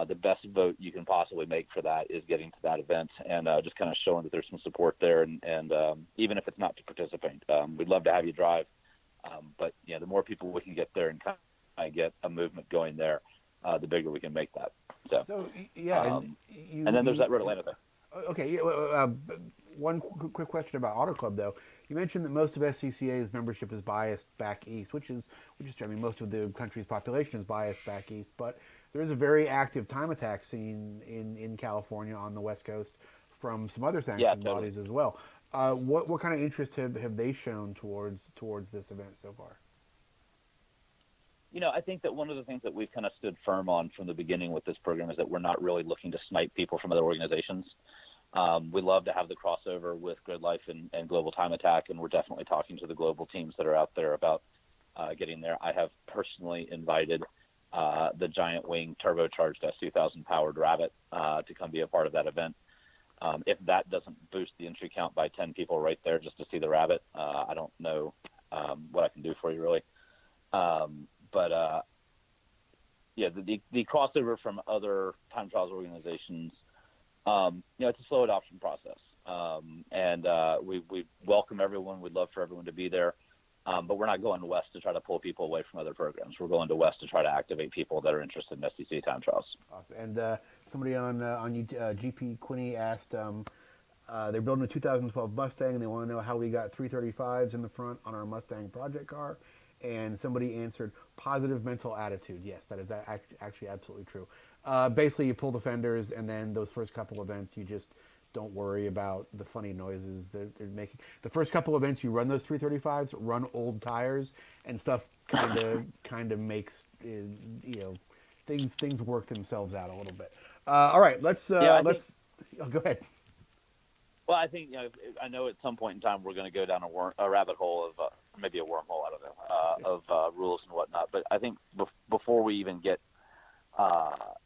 the best vote you can possibly make for that is getting to that event and just kind of showing that there's some support there. And even if it's not to participate, we'd love to have you drive. But the more people we can get there and kind of get a movement going there, the bigger we can make that. So yeah, and then there's that Road Atlanta thing. Okay, one quick question about Auto Club, though. You mentioned that most of SCCA's membership is biased back east, which is I mean, most of the country's population is biased back east, but there is a very active time attack scene in California on the West Coast from some other sanctioned bodies as well. What kind of interest have they shown towards this event so far? I think that one of the things that we've kind of stood firm on from the beginning with this program is that we're not really looking to snipe people from other organizations. We love to have the crossover with Grid Life and Global Time Attack, and we're definitely talking to the global teams that are out there about getting there. I have personally invited the Giant Wing turbocharged S2000 powered Rabbit to come be a part of that event. If that doesn't boost the entry count by 10 people right there just to see the Rabbit, I don't know what I can do for you, really. But the crossover from other time trials organizations, it's a slow adoption process. And we welcome everyone. We'd love for everyone to be there. But we're not going west to try to pull people away from other programs. We're going to west to try to activate people that are interested in SCCA time trials. Awesome. And somebody on GP Quinney asked, they're building a 2012 Mustang, and they want to know how we got 335s in the front on our Mustang project car, and somebody answered positive mental attitude. Yes, that is actually absolutely true. Basically, you pull the fenders, and then those first couple events, you just don't worry about the funny noises that they're making. The first couple events, you run those 335s, run old tires, and stuff kind of makes things work themselves out a little bit. All right, let's Yeah, I think. let's go ahead. Well, I think I know at some point in time we're going to go down a rabbit hole of maybe a wormhole. I don't know of rules and whatnot. But I think before we even get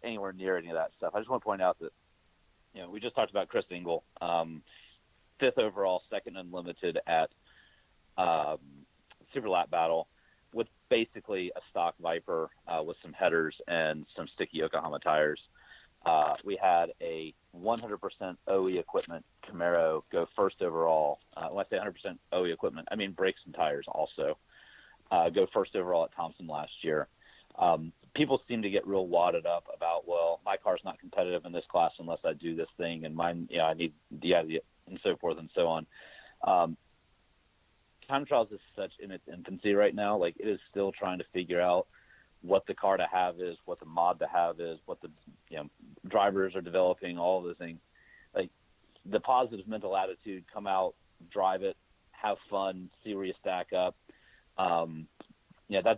anywhere near any of that stuff, I just want to point out that we just talked about Chris Engel, fifth overall, second unlimited at Super Lap Battle, with basically a stock Viper with some headers and some sticky Yokohama tires. We had a 100% OE equipment Camaro go first overall. When I say 100% OE equipment, I mean brakes and tires also. Go first overall at Thompson last year. People seem to get real wadded up about, well, my car's not competitive in this class unless I do this thing, and mine, I need the and so forth and so on. Time trials is such in its infancy right now. Like, it is still trying to figure out what the car to have is, what the mod to have is, what the drivers are developing, all of those things. Like, the positive mental attitude, come out, drive it, have fun, see where you stack up.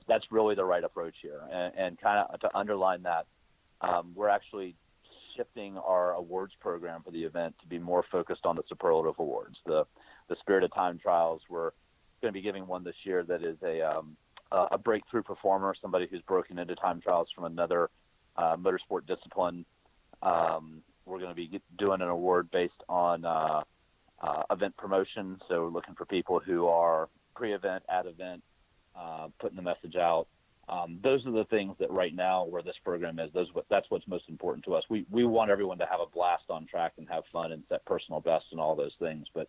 That's really the right approach here. And kind of to underline that, we're actually shifting our awards program for the event to be more focused on the superlative awards. The Spirit of Time trials, we're going to be giving one this year that is a breakthrough performer, somebody who's broken into time trials from another motorsport discipline. We're going to be doing an award based on event promotion. So we're looking for people who are pre-event, at event, putting the message out. Those are the things that right now where this program is, that's what's most important to us. We want everyone to have a blast on track and have fun and set personal bests and all those things. But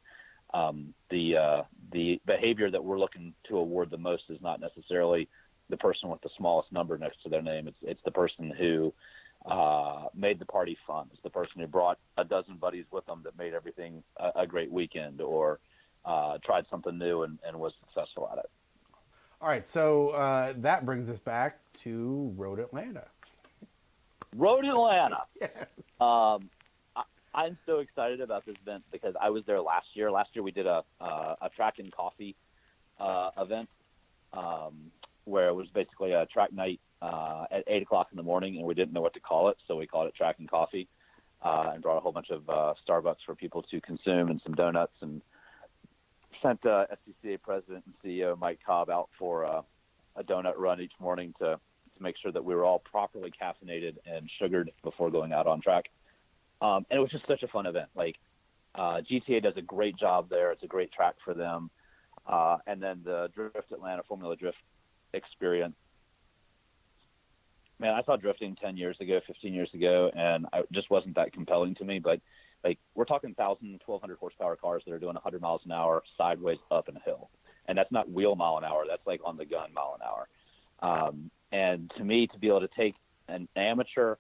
the behavior that we're looking to award the most is not necessarily the person with the smallest number next to their name. It's the person who made the party fun. It's the person who brought a dozen buddies with them that made everything a great weekend, or tried something new and was successful at it. All right, so that brings us back to Road Atlanta. Road Atlanta. Yeah. I'm so excited about this event because I was there last year. Last year we did a track and coffee event where it was basically a track night at 8 o'clock in the morning, and we didn't know what to call it, so we called it Track and Coffee, and brought a whole bunch of Starbucks for people to consume and some donuts, and sent SCCA President and CEO Mike Cobb out for a donut run each morning to make sure that we were all properly caffeinated and sugared before going out on track. And it was just such a fun event. Like, GTA does a great job there. It's a great track for them. And then the Drift Atlanta Formula Drift experience. Man, I saw drifting 10 years ago, 15 years ago, and it just wasn't that compelling to me. But, like, we're talking 1,000, 1,200 horsepower cars that are doing 100 miles an hour sideways up in a hill. And that's not wheel mile an hour. That's like on the gun mile an hour. And to me, to be able to take an amateur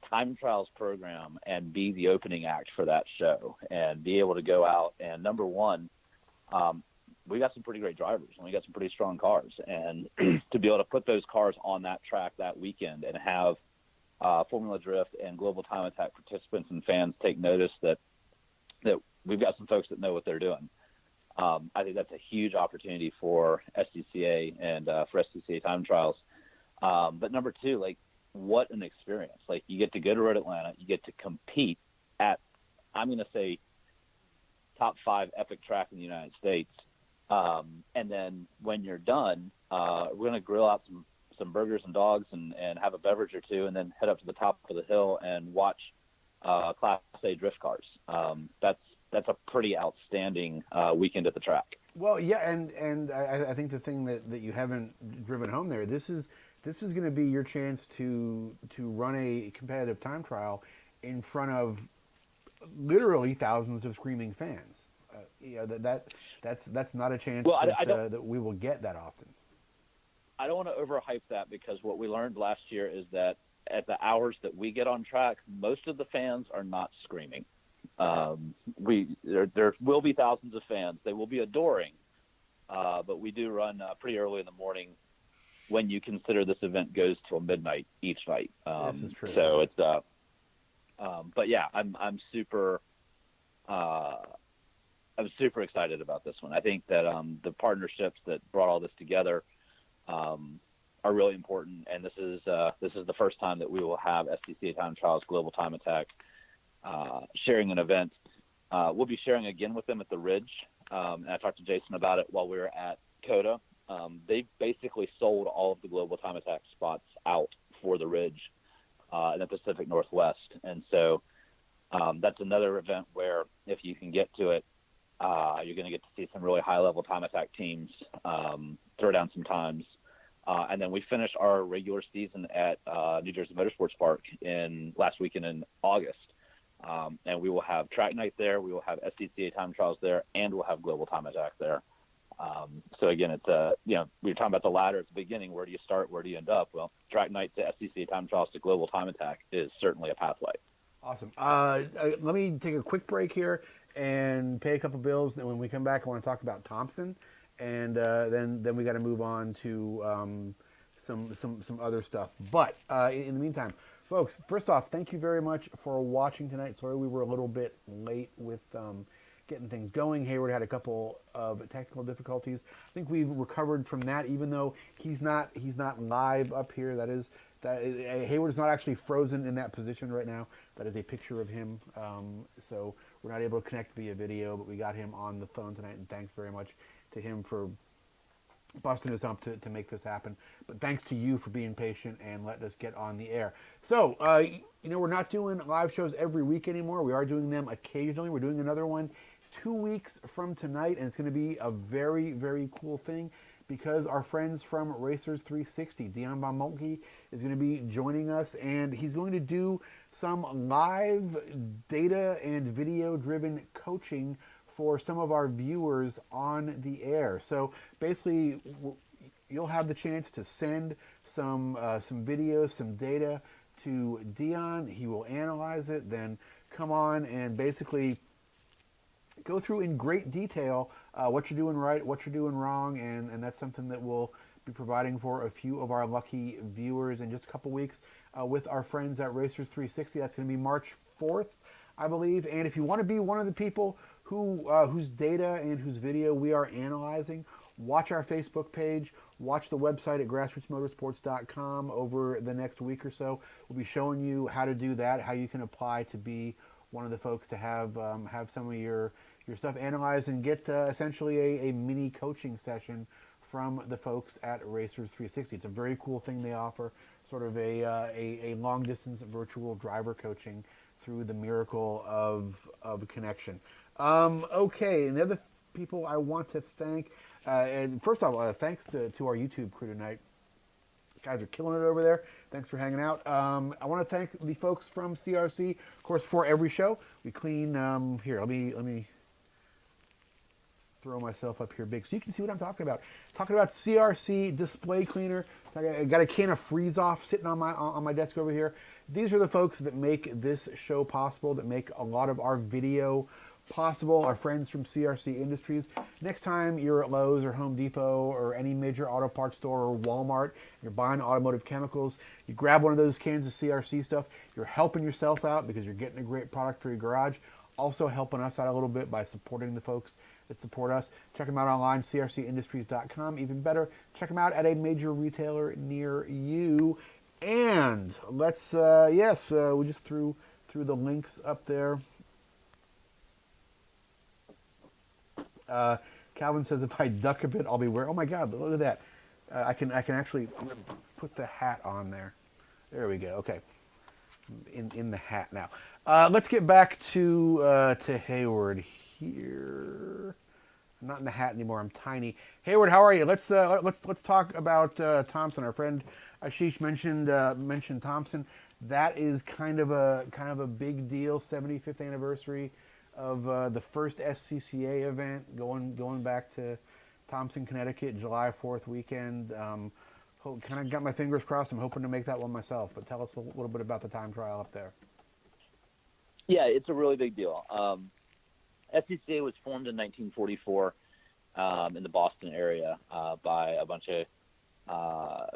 time trials program and be the opening act for that show and be able to go out and, number one, we got some pretty great drivers and we got some pretty strong cars, and to be able to put those cars on that track that weekend and have Formula Drift and Global Time Attack participants and fans take notice that we've got some folks that know what they're doing. I think that's a huge opportunity for SCCA and for SCCA time trials. But number two, like, what an experience. Like, you get to go to Road Atlanta, you get to compete at, I'm going to say, top 5 epic track in the United States. And then when you're done, we're going to grill out some burgers and dogs and have a beverage or two, and then head up to the top of the hill and watch Class A drift cars. That's a pretty outstanding weekend at the track. Well, yeah, and I think the thing that you haven't driven home there, this is going to be your chance to run a competitive time trial in front of literally thousands of screaming fans. That's not a chance that we will get that often. I don't want to overhype that, because what we learned last year is that at the hours that we get on track, most of the fans are not screaming. There will be thousands of fans. They will be adoring, but we do run pretty early in the morning when you consider this event goes till midnight each night. This is true. So it's, but yeah, I'm super excited about this one. I think that the partnerships that brought all this together are really important, and this is the first time that we will have SCCA Time Trials Global Time Attack sharing an event. We'll be sharing again with them at the Ridge, and I talked to Jason about it while we were at CODA. They've basically sold all of the Global Time Attack spots out for the Ridge in the Pacific Northwest, and so that's another event where if you can get to it, you're going to get to see some really high-level time attack teams throw down some times. And then we finished our regular season at New Jersey Motorsports Park last weekend in August. And we will have track night there. We will have SCCA time trials there, and we'll have global time attack there. So again, it's we were talking about the ladder at the beginning. Where do you start? Where do you end up? Well, track night to SCCA time trials to global time attack is certainly a pathway. Awesome. Let me take a quick break here and pay a couple bills. Then when we come back, I want to talk about Thompson, and then we got to move on to some other stuff. But in the meantime, folks, first off, thank you very much for watching tonight. Sorry we were a little bit late with getting things going. Hayward had a couple of technical difficulties. I think we've recovered from that, even though he's not live up here. Hayward is not actually frozen in that position right now. That is a picture of him. So we're not able to connect via video, but we got him on the phone tonight, and thanks very much to him for busting us up to make this happen. But thanks to you for being patient and letting us get on the air. So, we're not doing live shows every week anymore. We are doing them occasionally. We're doing another one 2 weeks from tonight, and it's going to be a very, very cool thing because our friends from Racers 360, Dion Von Moltke, is going to be joining us, and he's going to do some live data and video-driven coaching for some of our viewers on the air. So basically, you'll have the chance to send some videos, some data to Dion. He will analyze it, then come on and basically go through in great detail what you're doing right, what you're doing wrong, and that's something that we'll be providing for a few of our lucky viewers in just a couple weeks with our friends at Racers 360. That's going to be March 4th, I believe. And if you want to be one of the people whose data and whose video we are analyzing, watch our Facebook page, watch the website at grassrootsmotorsports.com over the next week or so. We'll be showing you how to do that, how you can apply to be one of the folks to have some of your stuff analyzed and get essentially a mini coaching session from the folks at Racers 360. It's a very cool thing they offer, sort of a long distance virtual driver coaching through the miracle of connection. Okay, and the other people I want to thank, and first off, thanks to our YouTube crew tonight. Guys are killing it over there. Thanks for hanging out. I want to thank the folks from CRC. Of course, before every show, we clean. Here, let me throw myself up here big so you can see what I'm talking about. Talking about CRC display cleaner. I got a can of Freeze Off sitting on my desk over here. These are the folks that make this show possible, that make a lot of our video possible, our friends from CRC Industries. Next time you're at Lowe's or Home Depot or any major auto parts store or Walmart, you're buying automotive chemicals, you grab one of those cans of CRC stuff, you're helping yourself out because you're getting a great product for your garage, also helping us out a little bit by supporting the folks that support us. Check them out online, crcindustries.com. Even better, check them out at a major retailer near you. And let's, we just threw the links up there. Calvin says if I duck a bit, I'll be wearing. Oh my God! Look at that. I can actually put the hat on there. There we go. Okay, in the hat now. Let's get back to Hayward here. I'm not in the hat anymore. I'm tiny. Hayward, how are you? Let's talk about Thompson. Our friend Ashish mentioned Thompson. That is kind of a big deal. 75th anniversary of the first SCCA event, going back to Thompson, Connecticut, July 4th weekend. Kind of got my fingers crossed. I'm hoping to make that one myself. But tell us a little bit about the time trial up there. Yeah, it's a really big deal. SCCA was formed in 1944 in the Boston area by a bunch of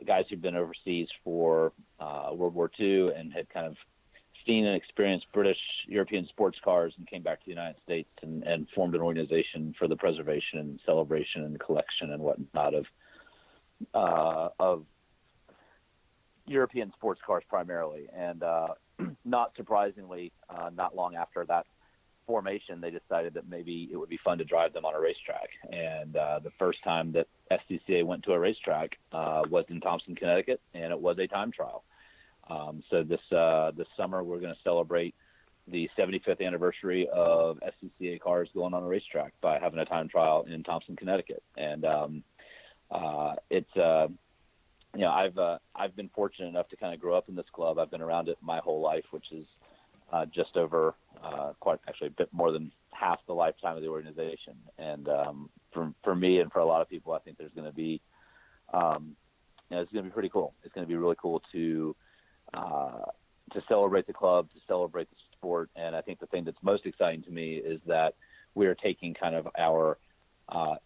guys who'd been overseas for World War II and had kind of seen and experienced British European sports cars and came back to the United States and formed an organization for the preservation and celebration and collection and whatnot of European sports cars primarily. And not surprisingly, not long after that formation, they decided that maybe it would be fun to drive them on a racetrack. And the first time that SCCA went to a racetrack was in Thompson, Connecticut, and it was a time trial. So this summer we're going to celebrate the 75th anniversary of SCCA cars going on a racetrack by having a time trial in Thompson, Connecticut. And it's I've been fortunate enough to kind of grow up in this club. I've been around it my whole life, which is just over quite actually a bit more than half the lifetime of the organization. And for me and for a lot of people, I think there's going to be it's going to be pretty cool. It's going to be really cool to celebrate the club, to celebrate the sport. And I think the thing that's most exciting to me is that we are taking kind of our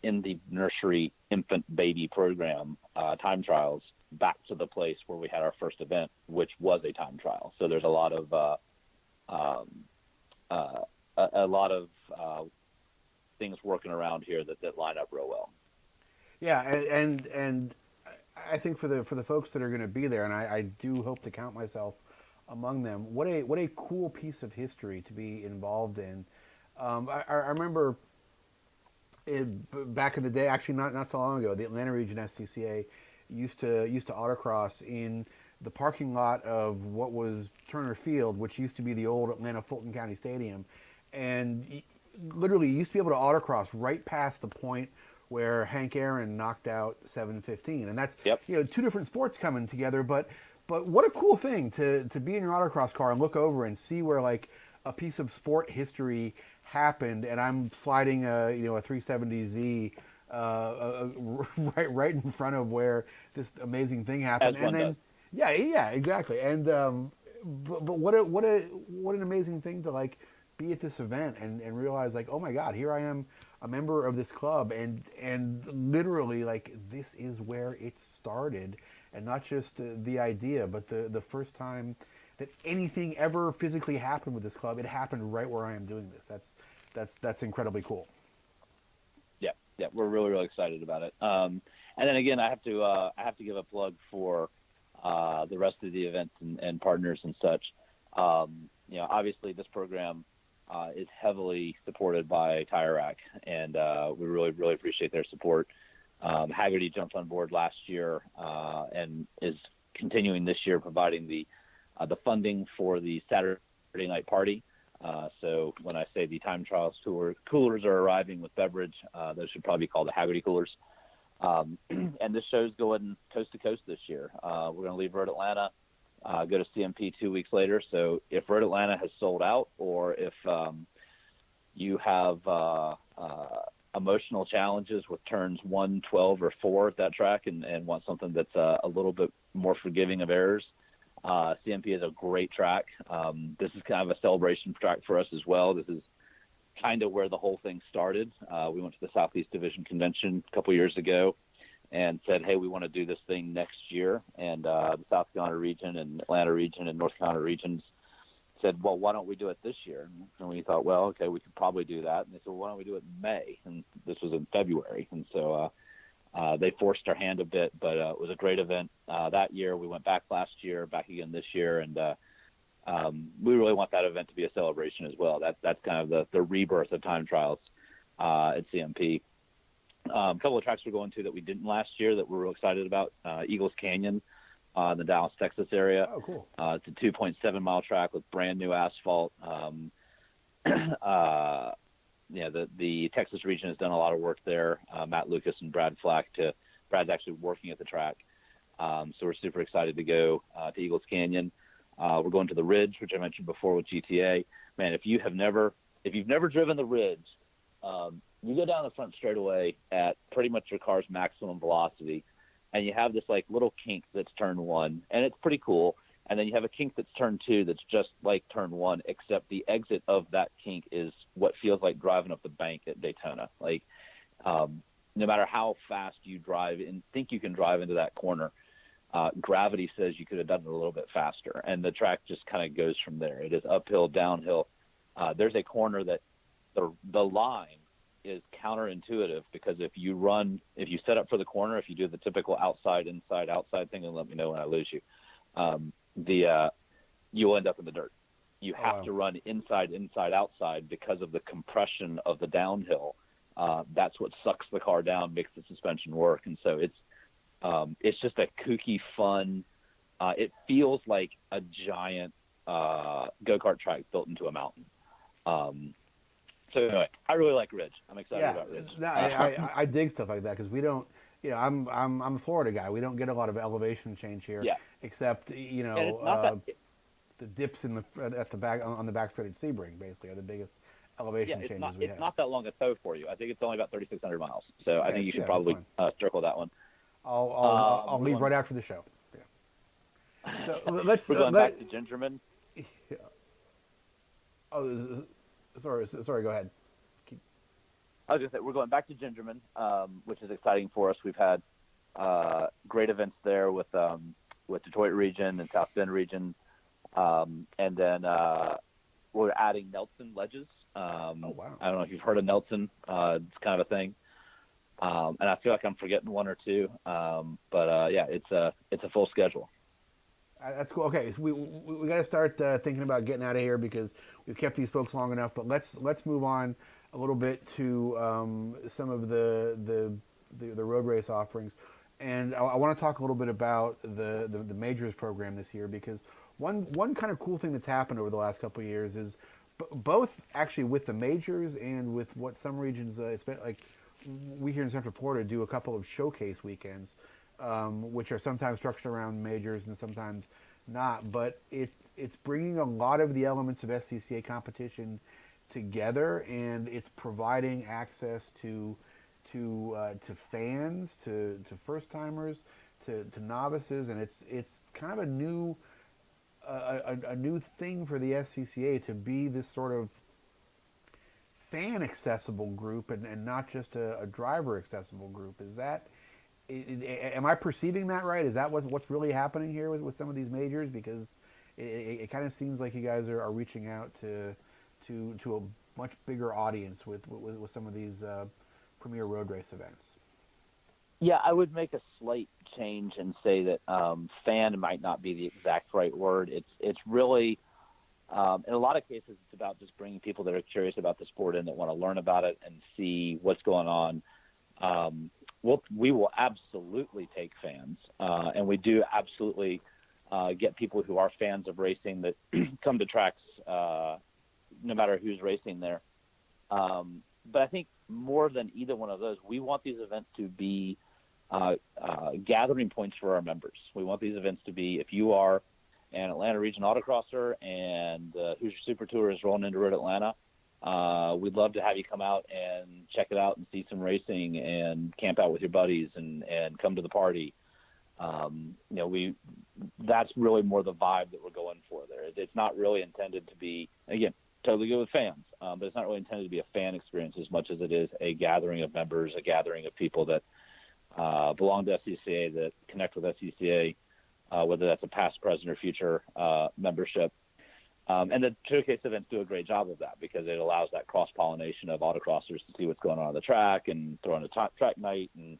in the nursery infant baby program time trials back to the place where we had our first event, which was a time trial. So there's a lot of things working around here that line up real well. Yeah, and I think for the folks that are going to be there, and I do hope to count myself among them. What a cool piece of history to be involved in. I remember back in the day, actually not so long ago, the Atlanta region SCCA used to autocross in the parking lot of what was Turner Field, which used to be the old Atlanta Fulton County Stadium, and literally you used to be able to autocross right past the point where Hank Aaron knocked out 715, and that's Yep. two different sports coming together. But what a cool thing to be in your autocross car and look over and see where like a piece of sport history happened, and I'm sliding a 370Z right in front of where this amazing thing happened. As one And then does. yeah, exactly. And but what an amazing thing to like be at this event and realize like, oh my God, here I am, a member of this club, and literally like this is where it started, and not just the idea, but the first time that anything ever physically happened with this club. It happened right where I am doing this. That's incredibly cool. Yeah, we're really, really excited about it. And then again, I have to give a plug for the rest of the events and partners and such. Obviously this program is heavily supported by Tire Rack, and we really, really appreciate their support. Haggerty jumped on board last year and is continuing this year, providing the funding for the Saturday night party. So when I say the time trials coolers are arriving with beverage, those should probably be called the Haggerty coolers. And this show's going coast to coast this year. We're going to leave Road Atlanta, go to CMP 2 weeks later. So if Road Atlanta has sold out, or if you have emotional challenges with turns 1, 12, or 4 at that track and want something that's a little bit more forgiving of errors, CMP is a great track. This is kind of a celebration track for us as well. This is kind of where the whole thing started. We went to the Southeast Division Convention a couple years ago and said, hey, we want to do this thing next year. And the South Carolina region and Atlanta region and North Carolina regions said, well, why don't we do it this year? And we thought, well, okay, we could probably do that. And they said, well, why don't we do it in May? And this was in February. And so they forced our hand a bit, but it was a great event that year. We went back last year, back again this year, and we really want that event to be a celebration as well. That's kind of the rebirth of time trials at CMP. A couple of tracks we're going to that we didn't last year that we're real excited about. Eagles Canyon in the Dallas, Texas area. Oh, cool. It's a 2.7-mile track with brand new asphalt. The Texas region has done a lot of work there. Matt Lucas and Brad Flack. Brad's actually working at the track. So we're super excited to go to Eagles Canyon. We're going to the Ridge, which I mentioned before with GTA. Man, if you've never driven the Ridge, you go down the front straightaway at pretty much your car's maximum velocity, and you have this like little kink that's turn 1, and it's pretty cool. And then you have a kink that's turn 2 that's just like turn 1, except the exit of that kink is what feels like driving up the bank at Daytona. Like, no matter how fast you drive and think you can drive into that corner, gravity says you could have done it a little bit faster, and the track just kind of goes from there. It is uphill, downhill. There's a corner that the line is counterintuitive, because if you set up for the corner, if you do the typical outside, inside, outside thing, and let me know when I lose you, you'll end up in the dirt. You have to run inside, inside, outside because of the compression of the downhill. That's what sucks the car down, makes the suspension work, and so it's just a kooky, fun. It feels like a giant go-kart track built into a mountain. So anyway, I really like Ridge. I'm excited about Ridge. No, I dig stuff like that, because we don't. I'm a Florida guy. We don't get a lot of elevation change here, except the dips at the back on the backstretch at Sebring basically are the biggest elevation changes we have. It's not that long a tow for you. I think it's only about 3,600 miles. So I think you should probably circle that one. I'll leave right after the show. Yeah. So let's. We're going back to Gingerman. Oh, sorry. Go ahead. I was going to say, we're going back to Gingerman, which is exciting for us. We've had great events there with Detroit region and South Bend region, and then we're adding Nelson ledges. Wow. I don't know if you've heard of Nelson. It's kind of a thing, and I feel like I'm forgetting one or two, but it's a full schedule. That's cool. Okay, so we got to start thinking about getting out of here, because we've kept these folks long enough. But let's move on a little bit to some of the road race offerings, and I want to talk a little bit about the majors program this year, because one kind of cool thing that's happened over the last couple of years is both actually with the majors and with what some regions, it's been like we here in Central Florida do a couple of showcase weekends, which are sometimes structured around majors and sometimes not. But it's bringing a lot of the elements of SCCA competition together, and it's providing access to fans, to first timers, to novices, and it's kind of a new thing for the SCCA to be this sort of fan accessible group and not just a driver accessible group. Is that? Am I perceiving that right? Is that what's really happening here with some of these majors? Because it kind of seems like you guys are reaching out to a much bigger audience with some of these premier road race events. Yeah, I would make a slight change and say that fan might not be the exact right word. It's really, in a lot of cases, it's about just bringing people that are curious about the sport in, that want to learn about it and see what's going on. We will absolutely take fans, and we do absolutely get people who are fans of racing that come to tracks, no matter who's racing there. But I think more than either one of those, we want these events to be gathering points for our members. We want these events to be, if you are an Atlanta region autocrosser and Hoosier Super Tour is rolling into Road Atlanta, we'd love to have you come out and check it out and see some racing and camp out with your buddies and come to the party. That's really more the vibe that we're going for there. It's not really intended to be, again, totally good with fans, but it's not really intended to be a fan experience as much as it is a gathering of members, a gathering of people that belong to SCCA, that connect with SCCA, whether that's a past, present, or future membership. And the showcase events do a great job of that, because it allows that cross-pollination of autocrossers to see what's going on the track and throw in a track night and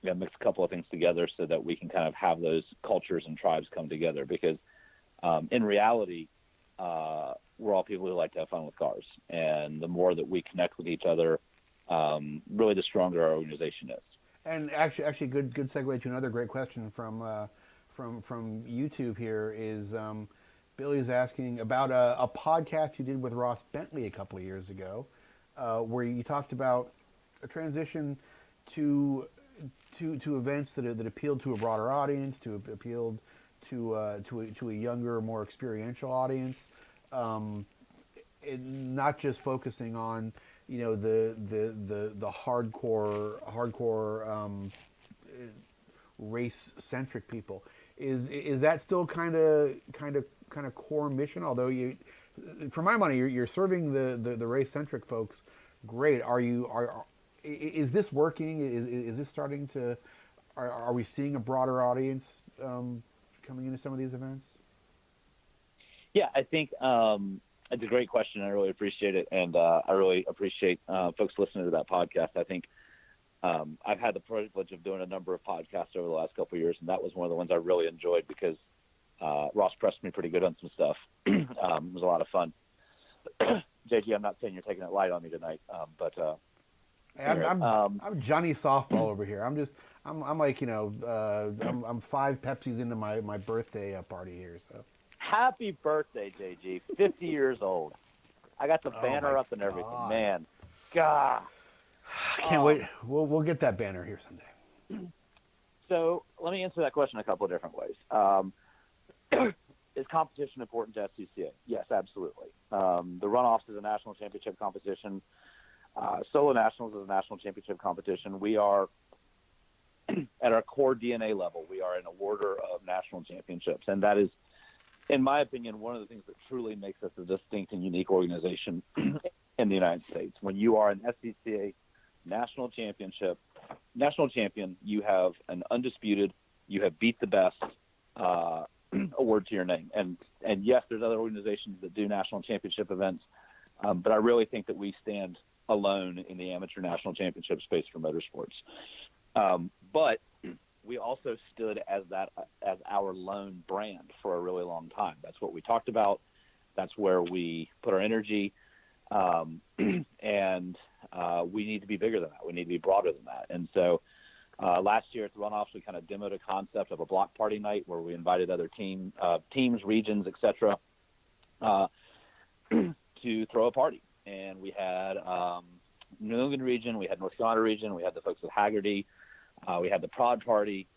mix a couple of things together so that we can kind of have those cultures and tribes come together. Because in reality, we're all people who like to have fun with cars. And the more that we connect with each other, really the stronger our organization is. And actually, good segue to another great question from YouTube here is Billy's asking about a podcast you did with Ross Bentley a couple of years ago, where you talked about a transition to events that appealed to a broader audience, appealed to a younger, more experiential audience, not just focusing on the hardcore race centric people. Is that still kind of core mission? Although you, for my money, you're serving the race centric folks great. Is this working? Is this starting to? Are we seeing a broader audience coming into some of these events? Yeah, I think it's a great question. I really appreciate it, and I really appreciate folks listening to that podcast. I think I've had the privilege of doing a number of podcasts over the last couple of years, and that was one of the ones I really enjoyed because Ross pressed me pretty good on some stuff. It was a lot of fun. JG, I'm not saying you're taking it light on me tonight, but Hey, I'm Johnny Softball over here. I'm like I'm 5 Pepsis into my birthday party here. So happy birthday, JG! 50 years old. I got the oh my banner up and everything, god, man. God, I can't wait. We'll get that banner here someday. So let me answer that question a couple of different ways. Is competition important to SCCA? Yes, absolutely. The runoffs is a national championship competition. Solo Nationals is a national championship competition. We are, at our core DNA level, we are an awarder of national championships. And that is, in my opinion, one of the things that truly makes us a distinct and unique organization in the United States. When you are an SCCA national champion, you have an undisputed, you have beat the best award to your name. And yes, there's other organizations that do national championship events, but I really think that we stand alone in the amateur national championship space for motorsports. But we also stood as our lone brand for a really long time. That's what we talked about. That's where we put our energy. And we need to be bigger than that. We need to be broader than that. And so last year at the runoffs, we kind of demoed a concept of a block party night where we invited other teams, regions, et cetera, to throw a party. And we had New England region, we had North Carolina region, we had the folks at Haggerty, we had the Prod party,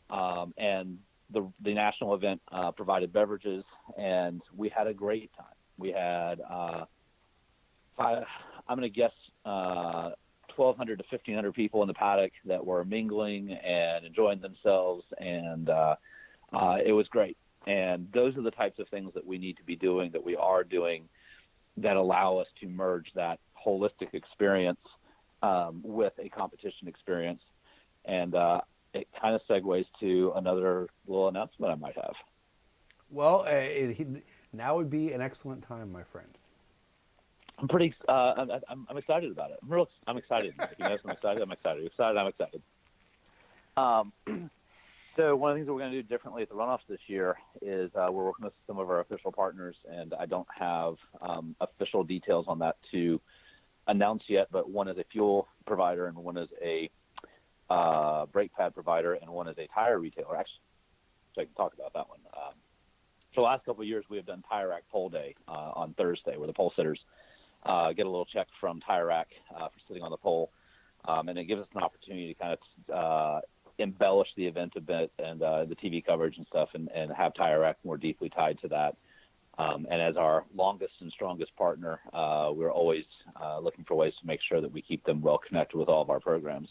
and the national event provided beverages, and we had a great time. We had, I'm going to guess, 1,200 to 1,500 people in the paddock that were mingling and enjoying themselves, and it was great. And those are the types of things that we need to be doing, that we are doing, that allow us to merge that holistic experience with a competition experience. And it kind of segues to another little announcement I might have. Well, now would be an excellent time, my friend. I'm pretty. I'm excited about it. I'm excited. If you notice, I'm excited. I'm excited. I'm excited. So one of the things that we're going to do differently at the runoffs this year is we're working with some of our official partners, and I don't have official details on that to announce yet. But one is a fuel provider, and one is a brake pad provider, and one is a tire retailer. Actually, so I can talk about that one. For the last couple of years, we have done Tire Rack Pole Day on Thursday, where the pole sitters get a little check from Tire Rack for sitting on the pole, and it gives us an opportunity to kind of embellish the event a bit and the TV coverage and stuff, and have Tire Rack more deeply tied to that. And as our longest and strongest partner, we're always looking for ways to make sure that we keep them well connected with all of our programs.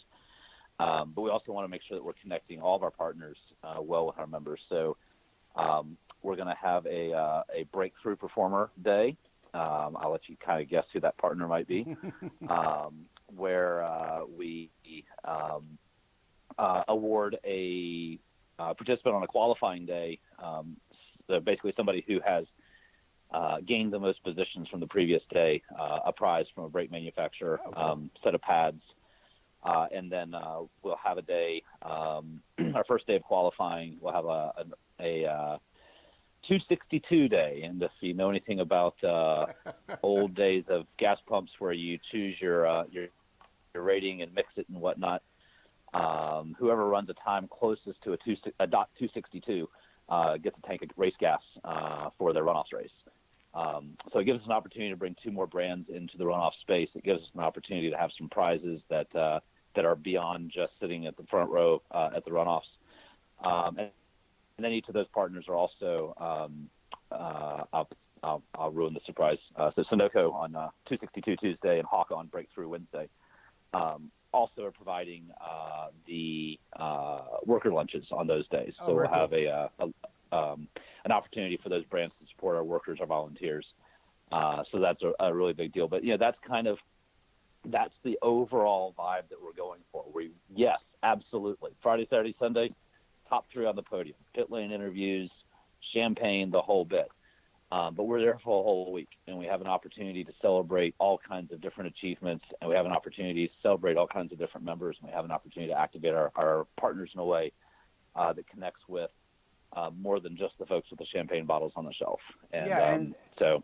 But we also want to make sure that we're connecting all of our partners well with our members. So we're going to have a breakthrough performer day. I'll let you kind of guess who that partner might be, where we award a participant on a qualifying day, so basically somebody who has gained the most positions from the previous day, a prize from a brake manufacturer, set of pads, and then we'll have a day, our first day of qualifying, we'll have a 262 day. And if you know anything about old days of gas pumps where you choose your rating and mix it and whatnot, whoever runs a time closest to a dot 262 gets a tank of race gas for their runoffs race. So it gives us an opportunity to bring two more brands into the runoff space. It gives us an opportunity to have some prizes that are beyond just sitting at the front row at the runoffs. And then each of those partners are also, I'll ruin the surprise. So Sunoco on 262 Tuesday and Hawk on Breakthrough Wednesday also are providing the worker lunches on those days. So we'll have an opportunity for those brands to support our workers, our volunteers. So that's a really big deal. But, that's kind of that's the overall vibe that we're going for. Yes, absolutely. Friday, Saturday, Sunday, top three on the podium, pit lane interviews, champagne, the whole bit. But we're there for a whole week, and we have an opportunity to celebrate all kinds of different achievements, and we have an opportunity to celebrate all kinds of different members, and we have an opportunity to activate our partners in a way that connects with more than just the folks with the champagne bottles on the shelf. And, And so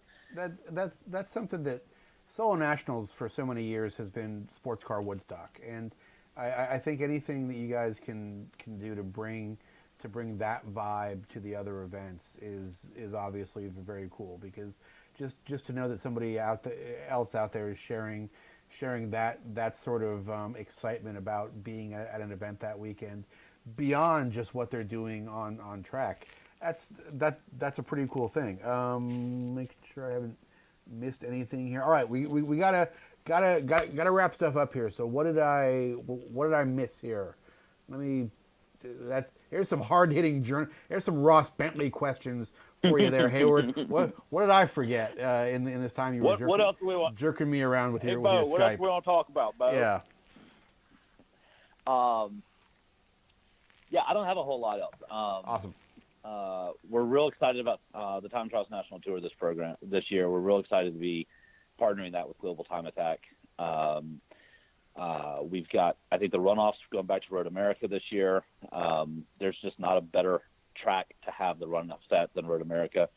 that's something that Solo Nationals for so many years has been sports car Woodstock, and I think anything that you guys can do to bring that vibe to the other events is obviously very cool, because just to know that somebody else out there is sharing that sort of excitement about being at an event that weekend beyond just what they're doing on track. That's a pretty cool thing. Making sure I haven't missed anything here. All right, we gotta wrap stuff up here. So what did I miss here? Let me. Here's some hard hitting Here's some Ross Bentley questions for you there, Hayward. What did I forget in this time you were what else do we want? jerking me around with your Bo, with your what Skype? else we want to talk about, Bo? Yeah. Yeah, I don't have a whole lot else. Awesome. We're real excited about the Time Trials National Tour this year. We're real excited to be partnering that with Global Time Attack. We've got, I think, the runoffs going back to Road America this year. There's just not a better track to have the runoffs at than Road America.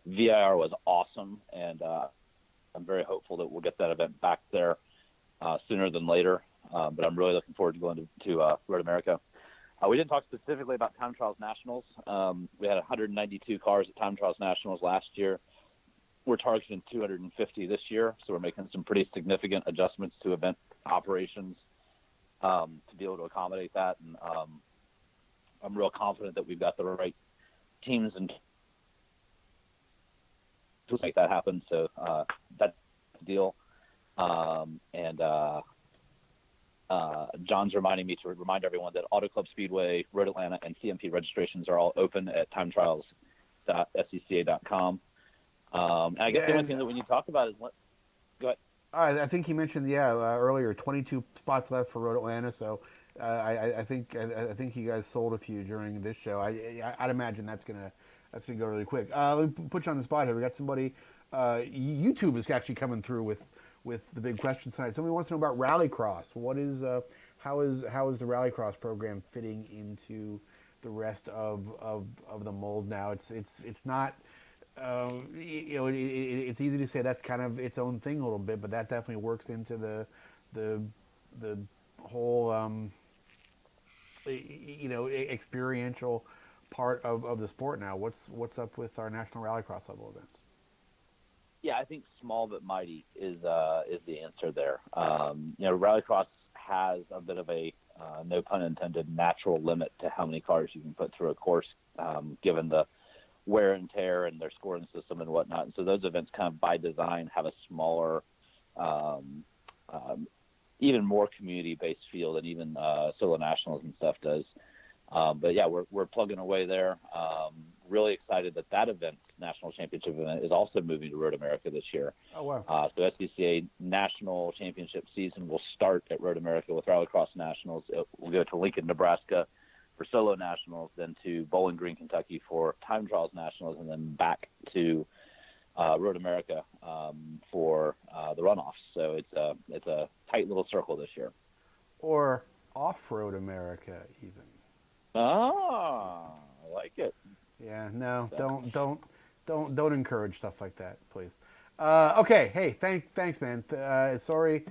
VIR was awesome, and I'm very hopeful that we'll get that event back there sooner than later. But I'm really looking forward to going to Road America. We didn't talk specifically about Time Trials Nationals. We had 192 cars at Time Trials Nationals last year. We're targeting 250 this year, so we're making some pretty significant adjustments to event operations to be able to accommodate that. And I'm real confident that we've got the right teams and to make that happen. So that's the deal. John's reminding me to remind everyone that Auto Club Speedway, Road Atlanta, and CMP registrations are all open at timetrials.scca.com. And I guess the only thing that we need to talk about is go ahead. I think he mentioned earlier 22 spots left for Road Atlanta. So I think you guys sold a few during this show. I'd imagine that's gonna go really quick. Let me put you on the spot here. We got somebody. YouTube is actually coming through with the big questions tonight. Somebody wants to know about Rallycross. How is the Rallycross program fitting into the rest of the mold now? It's not. It's easy to say that's kind of its own thing a little bit, but that definitely works into the whole experiential part of the sport now. What's up with our national Rallycross level events? Yeah, I think small but mighty is the answer there. Rallycross has a bit of a no pun intended natural limit to how many cars you can put through a course, given the wear and tear and their scoring system and whatnot. And so those events kind of by design have a smaller, even more community-based feel than even Solo Nationals and stuff does. But yeah, we're plugging away there. Really excited that event, National Championship event, is also moving to Road America this year. Oh, wow. So SCCA National Championship season will start at Road America with Rallycross Nationals. We'll go to Lincoln, Nebraska for Solo Nationals, then to Bowling Green, Kentucky for Time Trials Nationals, and then back to Road America for the runoffs. So it's a tight little circle this year. Or Off-Road America, even. Ah, I like it. Yeah, no, don't encourage stuff like that, please. Okay, hey, thanks, man. Sorry,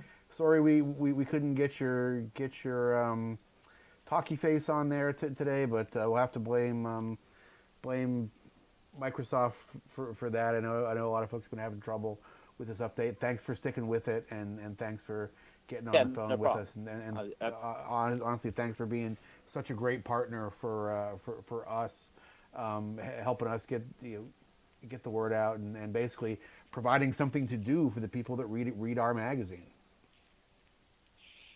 we couldn't get your talkie face on there today, but we'll have to blame Microsoft for that. I know a lot of folks have been having trouble with this update. Thanks for sticking with it, and thanks for getting on the phone with us. And honestly, thanks for being such a great partner for us, helping us get the word out, and basically providing something to do for the people that read our magazine.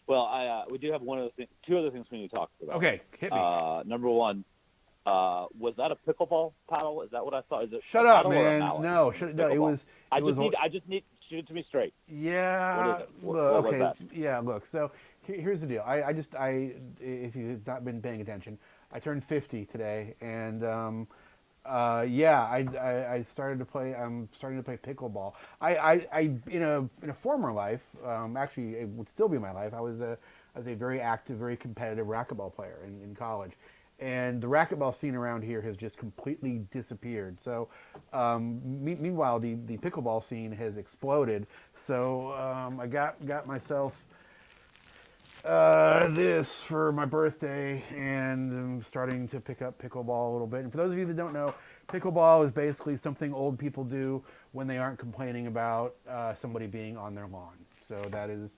Well, we do have two other things we need to talk about. Okay, hit me. Number one, was that a pickleball paddle? Is that what I thought? Is it Shut up, man! No, it was. I just need shoot it to me straight. What is Yeah, it? What look, was okay, that? yeah, look. So here's the deal. If you've not been paying attention, I turned 50 today, and yeah, I started to play. I'm starting to play pickleball. I in a former life, actually, it would still be my life. I was a very active, very competitive racquetball player in college. And the racquetball scene around here has just completely disappeared. So, meanwhile, the pickleball scene has exploded. So, I got myself this for my birthday, and I'm starting to pick up pickleball a little bit. And for those of you that don't know, pickleball is basically something old people do when they aren't complaining about somebody being on their lawn. So that is,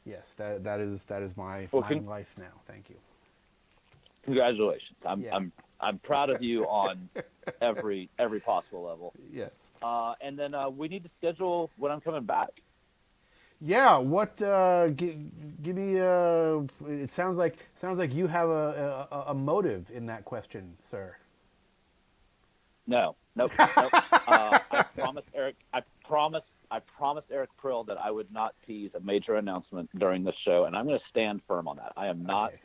yes, that is Well, my life now. Thank you. congratulations. Yeah. I'm proud of you on every possible level. Yes. And then we need to schedule when I'm coming back. Yeah. What? Give me. It sounds like you have a motive in that question, sir. No, nope, nope. I promised Eric. I promised Eric Prill that I would not tease a major announcement during this show, and I'm going to stand firm on that. I am not Okay.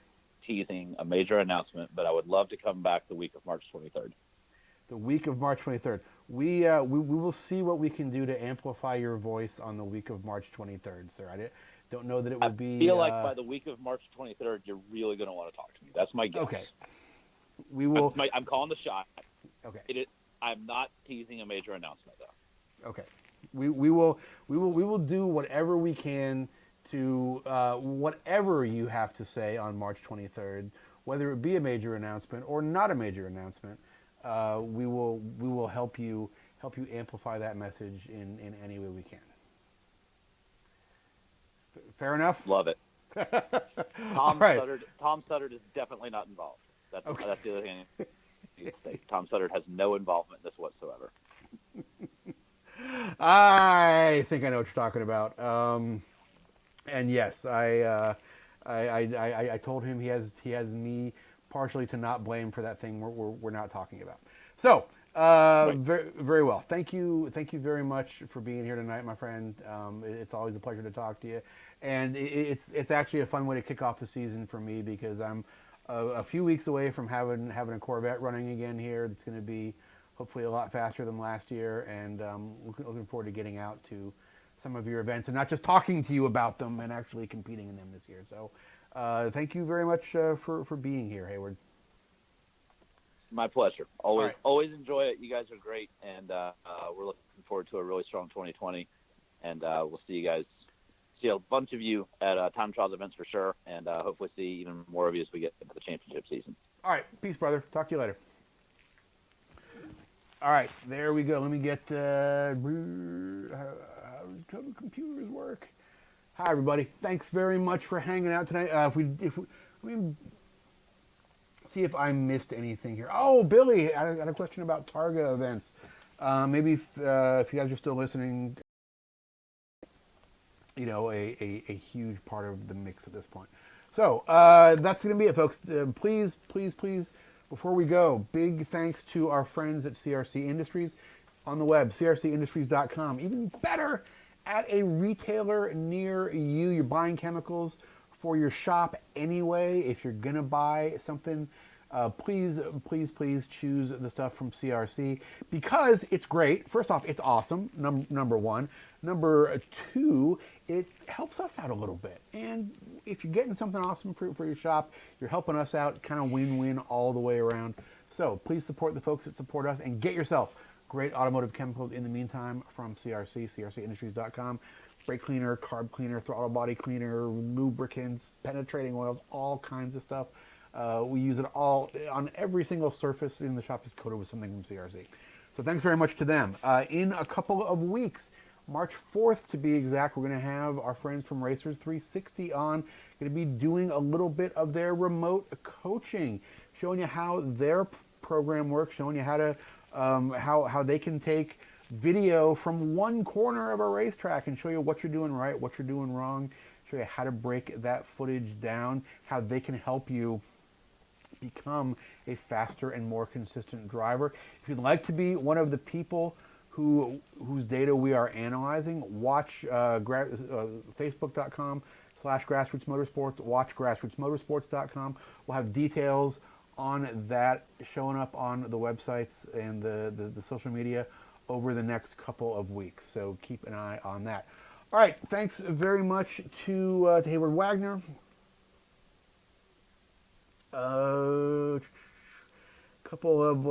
teasing a major announcement, but I would love to come back the week of March 23rd. The week of March 23rd. We will see what we can do to amplify your voice on the week of March 23rd, sir. Don't know that it I will be. feel like by the week of March 23rd, you're really going to want to talk to me. That's my guess. Okay. We will. I'm calling the shot. Okay. I'm not teasing a major announcement, though. Okay. We will do whatever we can to whatever you have to say on March 23rd, whether it be a major announcement or not a major announcement. We will help you amplify that message in any way we can. Fair enough. Love it. All right. Tom Sutter is definitely not involved. Okay. That's the other thing I need to say. Tom Sutter has no involvement in this whatsoever. I think I know what you're talking about. And yes, I told him he has me partially to not blame for that thing we're not talking about. So Right. very well. Thank you very much for being here tonight, my friend. It's always a pleasure to talk to you, and it's actually a fun way to kick off the season for me because I'm a few weeks away from having a Corvette running again here. It's going to be hopefully a lot faster than last year, and looking forward to getting out to some of your events and not just talking to you about them and actually competing in them this year. So thank you very much for being here, Hayward. My pleasure. Always, right. always enjoy it. You guys are great, and we're looking forward to a really strong 2020. And we'll see a bunch of you at time trials events for sure, and hopefully see even more of you as we get into the championship season. All right, peace, brother. Talk to you later. All right, there we go. Let me get how do computers work? Hi, everybody. Thanks very much for hanging out tonight. Let me see if I missed anything here. Oh, Billy, I got a question about Targa events. Maybe if you guys are still listening, a huge part of the mix at this point. So that's going to be it, folks. Please, before we go, big thanks to our friends at CRC Industries on the web, crcindustries.com. Even better, at a retailer near you. You're buying chemicals for your shop anyway. If you're going to buy something, please choose the stuff from CRC because it's great. First off, it's awesome, number one. Number two, it helps us out a little bit. And if you're getting something awesome for your shop, you're helping us out, kind of win-win all the way around. So please support the folks that support us and get yourself great automotive chemicals in the meantime from CRC, crcindustries.com. Brake cleaner, carb cleaner, throttle body cleaner, lubricants, penetrating oils, all kinds of stuff. We use it all on every single surface in the shop is coated with something from CRC. So thanks very much to them. In a couple of weeks, March 4th to be exact, we're going to have our friends from Racers 360 on. Going to be doing a little bit of their remote coaching, showing you how their program works, showing you how to how they can take video from one corner of a racetrack and show you what you're doing right, what you're doing wrong, show you how to break that footage down, how they can help you become a faster and more consistent driver. If you'd like to be one of the people whose data we are analyzing. Watch Facebook.com/Grassroots Motorsports. Watch GrassrootsMotorsports.com. We'll have details on that showing up on the websites and the social media over the next couple of weeks. So keep an eye on that. All right, thanks very much to Hayward Wagner. Couple of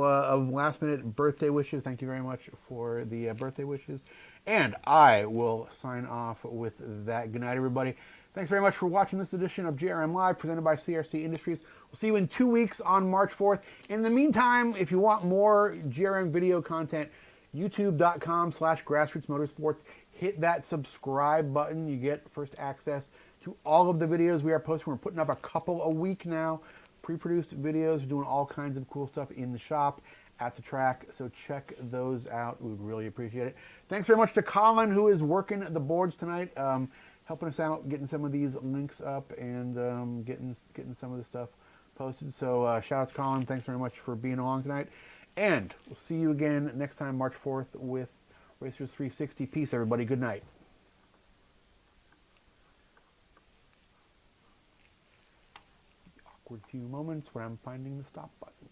last minute birthday wishes. Thank you very much for the birthday wishes. And I will sign off with that. Good night, everybody. Thanks very much for watching this edition of GRM Live, presented by CRC Industries. We'll see you in 2 weeks on March 4th. In the meantime, if you want more GRM video content, youtube.com/Grassroots Motorsports. Hit that subscribe button. You get first access to all of the videos we are posting. We're putting up a couple a week now. Pre-produced videos, doing all kinds of cool stuff in the shop, at the track, so check those out. We would really appreciate it. Thanks very much to Colin, who is working the boards tonight, helping us out, getting some of these links up and getting some of the stuff posted. So shout out to Colin. Thanks very much for being along tonight. And we'll see you again next time, March 4th, with Racers 360. Peace, everybody. Good night. Awkward few moments where I'm finding the stop button.